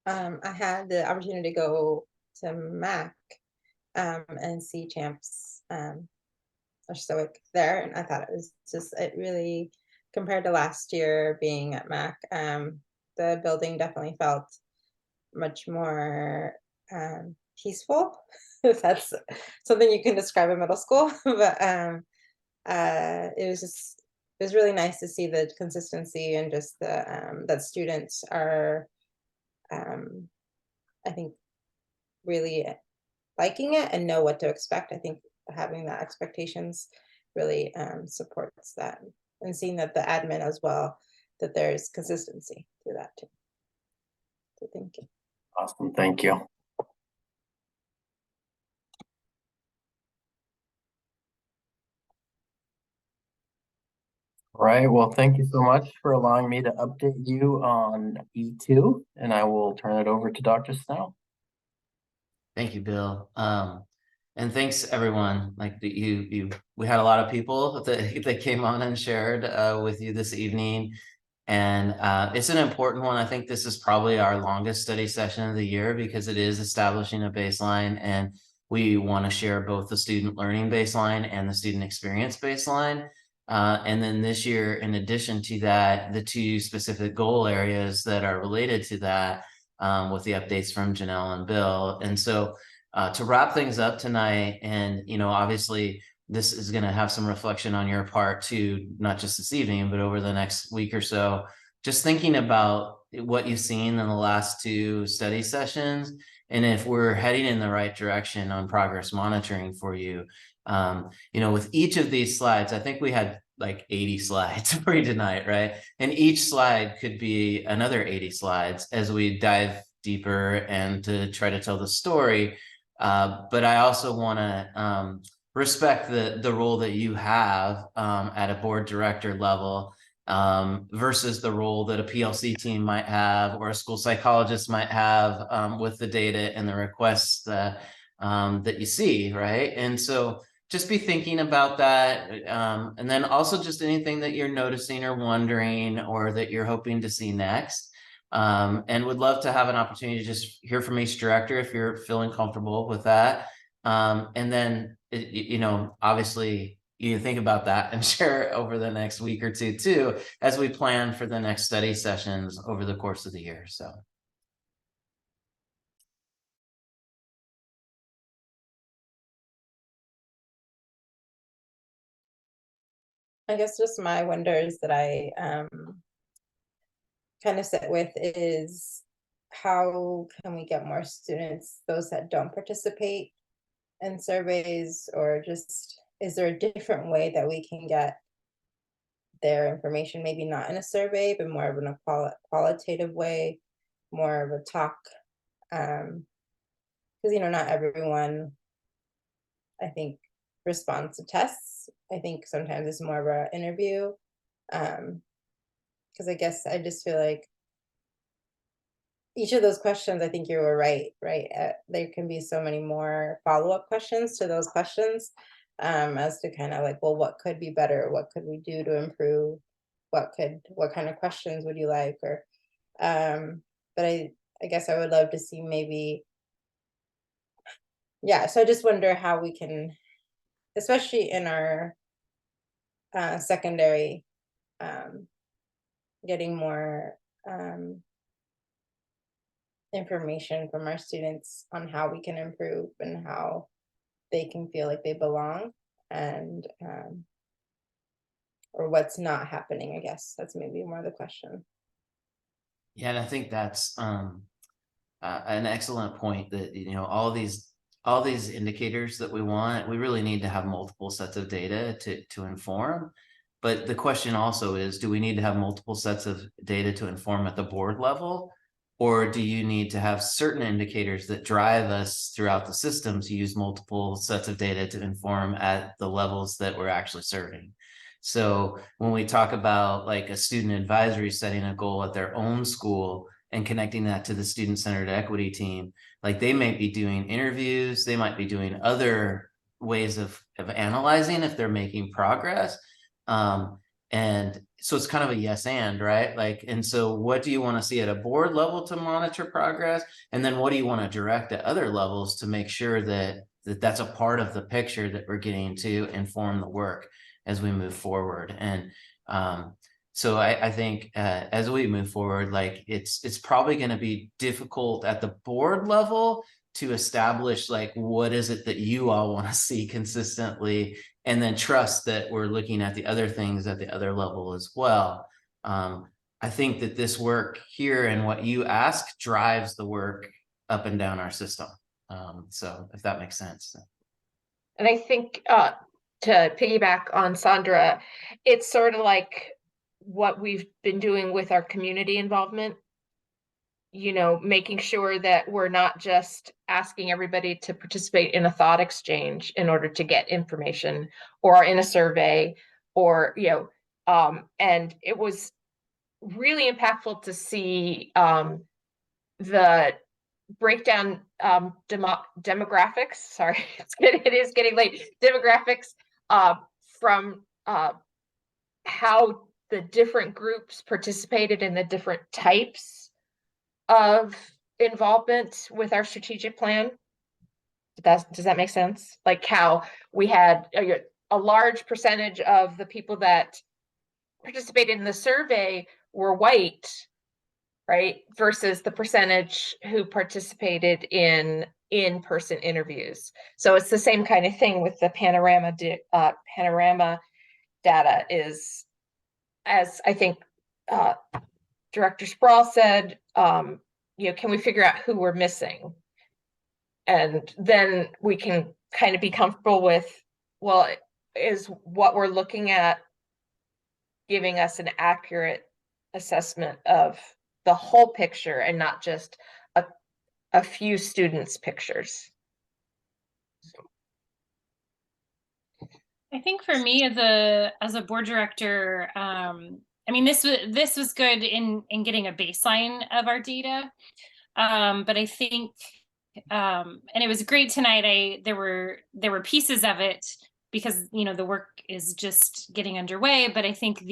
I had the opportunity to go to MAC and see Champs or Stoic there, and I thought it really, compared to last year being at MAC, the building definitely felt much more peaceful, if that's something you can describe a middle school. But it was really nice to see the consistency and just the that students are I think really liking it and know what to expect. I think having that expectations really supports that, and seeing that the admin as well, that there's consistency to that too. So thank you. Awesome. Thank you. All right. Well, thank you so much for allowing me to update you on E2, and I will turn it over to Dr. Snell. Thank you, Bill. And thanks everyone. Like we had a lot of people that came on and shared with you this evening. And it's an important one. I think this is probably our longest study session of the year because it is establishing a baseline, and we want to share both the student learning baseline and the student experience baseline. And then this year, in addition to that, the 2 specific goal areas that are related to that with the updates from Janelle and Bill. And so to wrap things up tonight, and, obviously this is going to have some reflection on your part too, not just this evening, but over the next week or so, just thinking about what you've seen in the last 2 study sessions. And if we're heading in the right direction on progress monitoring for you, with each of these slides, I think we had like 80 slides for you tonight, right? And each slide could be another 80 slides as we dive deeper and to try to tell the story. But I also want to respect the role that you have at a board director level versus the role that a PLC team might have or a school psychologist might have with the data and the requests that you see, right? And so just be thinking about that. And then also just anything that you're noticing or wondering or that you're hoping to see next. And would love to have an opportunity to just hear from each director if you're feeling comfortable with that. And then, obviously you think about that and share it over the next week or two too, as we plan for the next study sessions over the course of the year. So. I guess just my wonders that I kind of sit with is how can we get more students, those that don't participate in surveys, or just is there a different way that we can get their information, maybe not in a survey, but more of in a qualitative way, more of a talk, because not everyone, I think, responds to tests. I think sometimes it's more of an interview, because I guess I just feel like each of those questions, I think you were right. There can be so many more follow-up questions to those questions, as to kind of like, well, what could be better? What could we do to improve? What kind of questions would you like? Or, but I guess I would love to see maybe, yeah. So I just wonder how we can, especially in our secondary, getting more information from our students on how we can improve and how they can feel like they belong, and or what's not happening. I guess that's maybe more the question. Yeah, and I think that's an excellent point that all these indicators that we want, we really need to have multiple sets of data to inform. But the question also is, do we need to have multiple sets of data to inform at the board level? Or do you need to have certain indicators that drive us throughout the system to use multiple sets of data to inform at the levels that we're actually serving? So when we talk about like a student advisory setting a goal at their own school and connecting that to the student-centered equity team, like they might be doing interviews, they might be doing other ways of analyzing if they're making progress. And so it's kind of a yes and, right? Like, and so what do you want to see at a board level to monitor progress? And then what do you want to direct at other levels to make sure that that's a part of the picture that we're getting to inform the work as we move forward? And so I think as we move forward, like it's probably going to be difficult at the board level to establish like what is it that you all want to see consistently, and then trust that we're looking at the other things at the other level as well. I think that this work here and what you ask drives the work up and down our system. So if that makes sense. And I think to piggyback on Sandra, it's sort of like what we've been doing with our community involvement, making sure that we're not just asking everybody to participate in a thought exchange in order to get information or in a survey or, and it was really impactful to see the breakdown demographics. Sorry, it is getting late. Demographics from how the different groups participated in the different types of involvement with our strategic plan. Does that make sense? Like how we had a large percentage of the people that participated in the survey were white, right? Versus the percentage who participated in in-person interviews. So it's the same kind of thing with the panorama data is, as I think Director Sproul said, can we figure out who we're missing? And then we can kind of be comfortable with, well, is what we're looking at giving us an accurate assessment of the whole picture and not just a a few students' pictures. I think for me as a board director, I mean, this was good in getting a baseline of our data. But I think, and it was great tonight. There were pieces of it because, you know, the work is just getting underway, but I think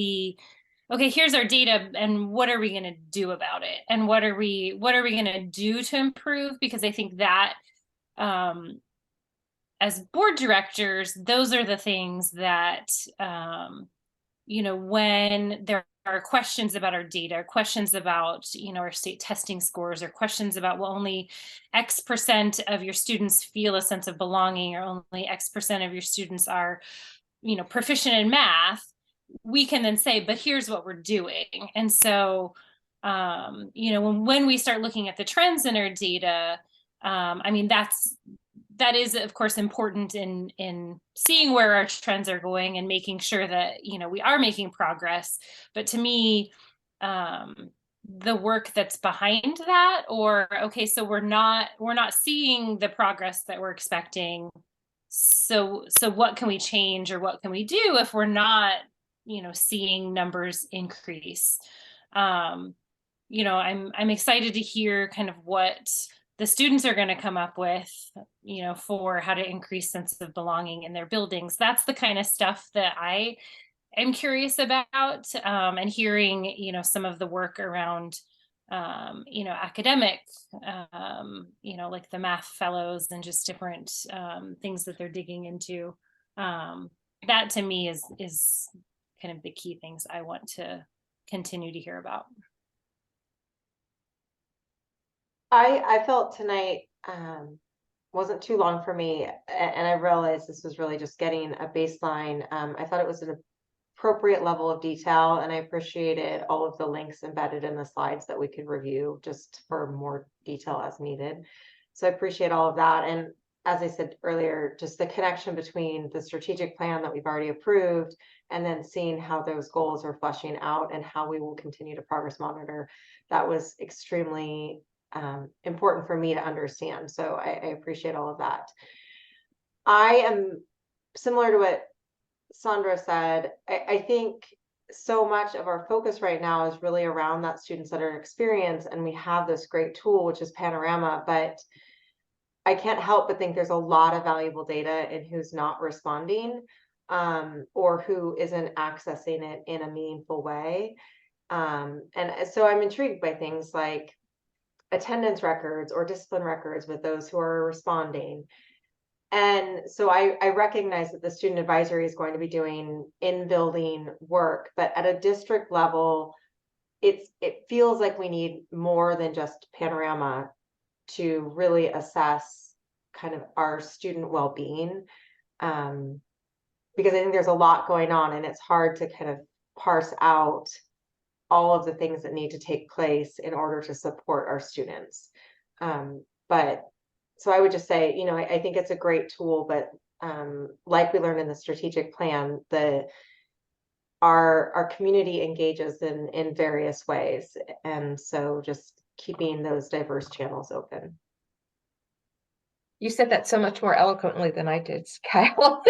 okay, here's our data and what are we going to do about it? And what are we going to do to improve? Because I think that, as board directors, those are the things that, you know, when there are questions about our data, questions about, you know, our state testing scores, or questions about, well, only X% of your students feel a sense of belonging, or only X% of your students are, you know, proficient in math, we can then say, but here's what we're doing. And so, you know, when we start looking at the trends in our data, I mean, that is, of course, important in seeing where our trends are going and making sure that, you know, we are making progress. But to me, the work that's behind that, or, okay, so we're not seeing the progress that we're expecting. So what can we change, or what can we do if we're not, you know, seeing numbers increase? You know, I'm excited to hear kind of what the students are going to come up with, you know, for how to increase sense of belonging in their buildings. That's the kind of stuff that I am curious about, and hearing, you know, some of the work around, you know, academic, you know, like the math fellows and just different things that they're digging into. That to me is kind of the key things I want to continue to hear about. I felt tonight wasn't too long for me, and I realized this was really just getting a baseline. I thought it was an appropriate level of detail, and I appreciated all of the links embedded in the slides that we could review just for more detail as needed. So I appreciate all of that. And as I said earlier, just the connection between the strategic plan that we've already approved and then seeing how those goals are fleshing out and how we will continue to progress monitor. That was extremely important for me to understand. So I appreciate all of that. I am similar to what Sandra said. I think so much of our focus right now is really around that student-centered experience, and we have this great tool, which is Panorama, but I can't help but think there's a lot of valuable data in who's not responding, or who isn't accessing it in a meaningful way. And so I'm intrigued by things like attendance records or discipline records with those who are responding. And so I recognize that the student advisory is going to be doing in-building work, but at a district level, it feels like we need more than just Panorama to really assess kind of our student well-being. Because I think there's a lot going on, and it's hard to kind of parse out all of the things that need to take place in order to support our students. But so I would just say, you know, I think it's a great tool, but like we learned in the strategic plan, our community engages in various ways. And so just keeping those diverse channels open. You said that so much more eloquently than I did, Kyle.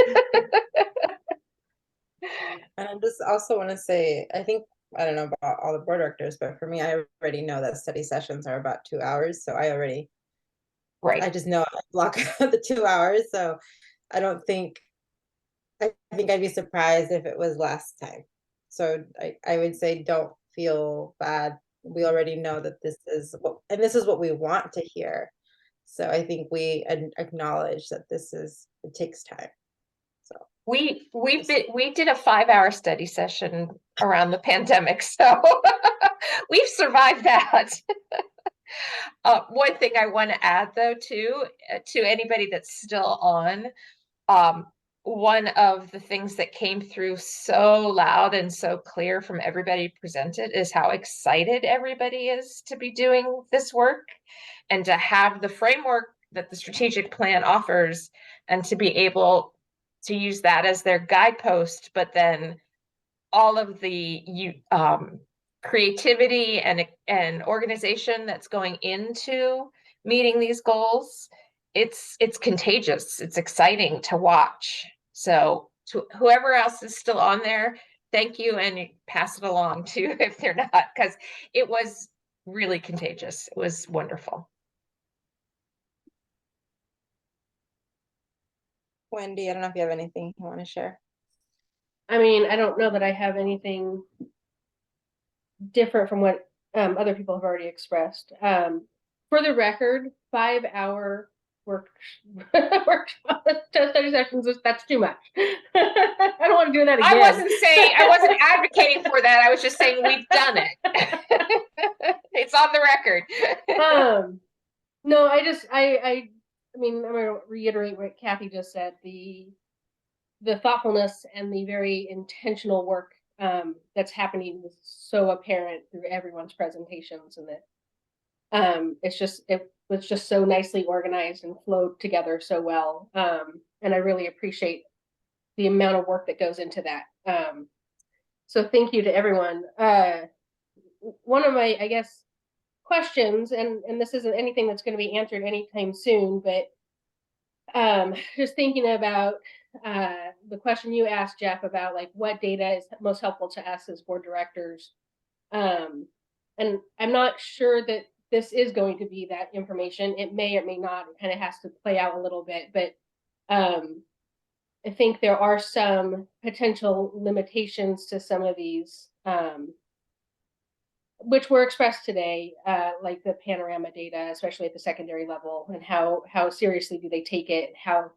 And I just also want to say, I think, I don't know about all the board directors, but for me, I already know that study sessions are about 2 hours. So I just know I block the 2 hours. So I think I'd be surprised if it was last time. So I would say, don't feel bad. We already know that this is what we want to hear. So I think we acknowledge that it takes time. So we did a 5-hour study session around the pandemic, so we've survived that. One thing I want to add, though, to anybody that's still on, one of the things that came through so loud and so clear from everybody presented is how excited everybody is to be doing this work and to have the framework that the strategic plan offers, and to be able to use that as their guidepost, but then all of the creativity and organization that's going into meeting these goals, it's contagious. It's exciting to watch. So to whoever else is still on there, thank you, and you pass it along too if they're not, because it was really contagious. It was wonderful. Wendy, I don't know if you have anything you want to share. I mean, I don't know that I have anything different from what other people have already expressed. For the record, 5-hour workshop study sessions, that's too much. I don't want to do that again. I wasn't advocating for that. I was just saying we've done it. It's on the record. No, I mean, I'm gonna reiterate what Kathy just said. The thoughtfulness and the very intentional work that's happening was so apparent through everyone's presentations, and that it was just so nicely organized and flowed together so well. And I really appreciate the amount of work that goes into that. So thank you to everyone. One of my, I guess, questions, and this isn't anything that's going to be answered anytime soon, but just thinking about the question you asked, Jeff, about like what data is most helpful to us as board directors. And I'm not sure that this is going to be that information. It may or may not. It kind of has to play out a little bit, but I think there are some potential limitations to some of these, which were expressed today, like the panorama data, especially at the secondary level, and how seriously do they take it? How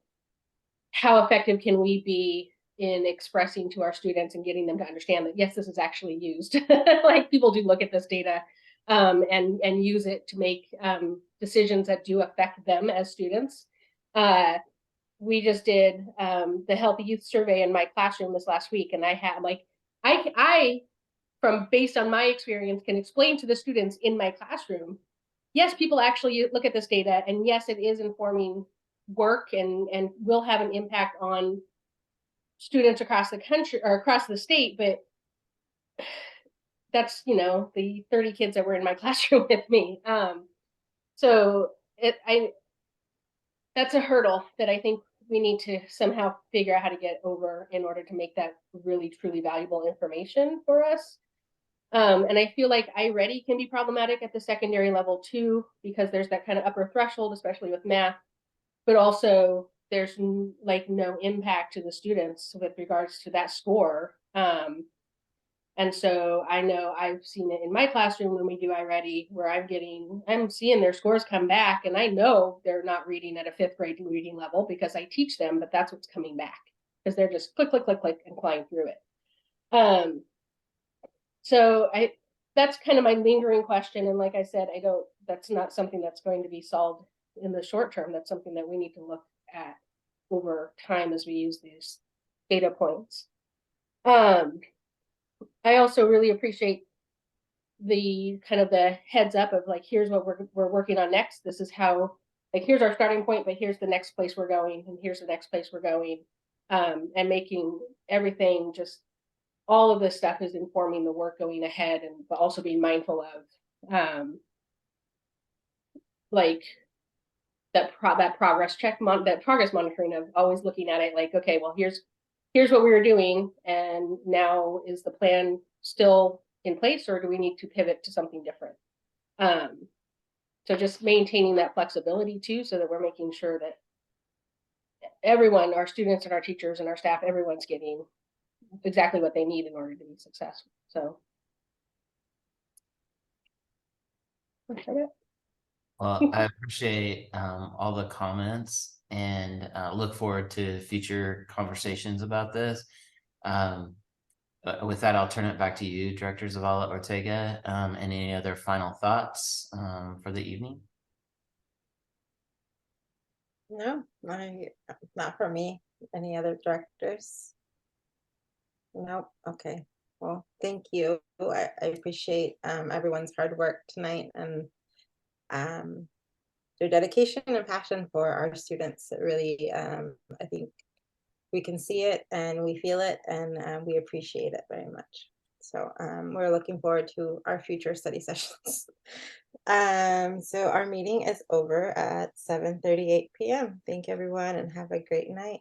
effective can we be in expressing to our students and getting them to understand that, yes, this is actually used. Like people do look at this data and use it to make decisions that do affect them as students. We just did the Healthy Youth Survey in my classroom this last week, and I had like, I from based on my experience can explain to the students in my classroom, yes, people actually look at this data, and yes, it is informing work and will have an impact on students across the country or across the state, but that's, you know, the 30 kids that were in my classroom with me. So that's a hurdle that I think we need to somehow figure out how to get over in order to make that really truly valuable information for us. And I feel like iReady can be problematic at the secondary level too, because there's that kind of upper threshold, especially with math, but also there's like no impact to the students with regards to that score. And so I know I've seen it in my classroom when we do iReady, where I'm seeing their scores come back, and I know they're not reading at a 5th grade reading level because I teach them, but that's what's coming back because they're just click, click, click, click and flying through it. So that's kind of my lingering question. And like I said, that's not something that's going to be solved in the short term. That's something that we need to look at over time as we use these data points. I also really appreciate the kind of the heads up of like, here's what we're working on next. This is how, like, here's our starting point, but here's the next place we're going, and here's the next place we're going, and making everything just, all of this stuff is informing the work going ahead, and but also being mindful of like that progress that progress monitoring of always looking at it like, okay, well, here's what we were doing, and now is the plan still in place, or do we need to pivot to something different? So just maintaining that flexibility too, so that we're making sure that everyone, our students and our teachers and our staff, everyone's getting exactly what they need in order to be successful. So well, I appreciate all the comments and look forward to future conversations about this. With that, I'll turn it back to you, Director Zavala Ortega. Any other final thoughts for the evening? No, not for me. Any other directors? Nope. Okay. Well, thank you. I appreciate everyone's hard work tonight and their dedication and passion for our students. It really, I think we can see it and we feel it, and we appreciate it very much. So we're looking forward to our future study sessions. So our meeting is over at 7:38 p.m. Thank you, everyone, and have a great night.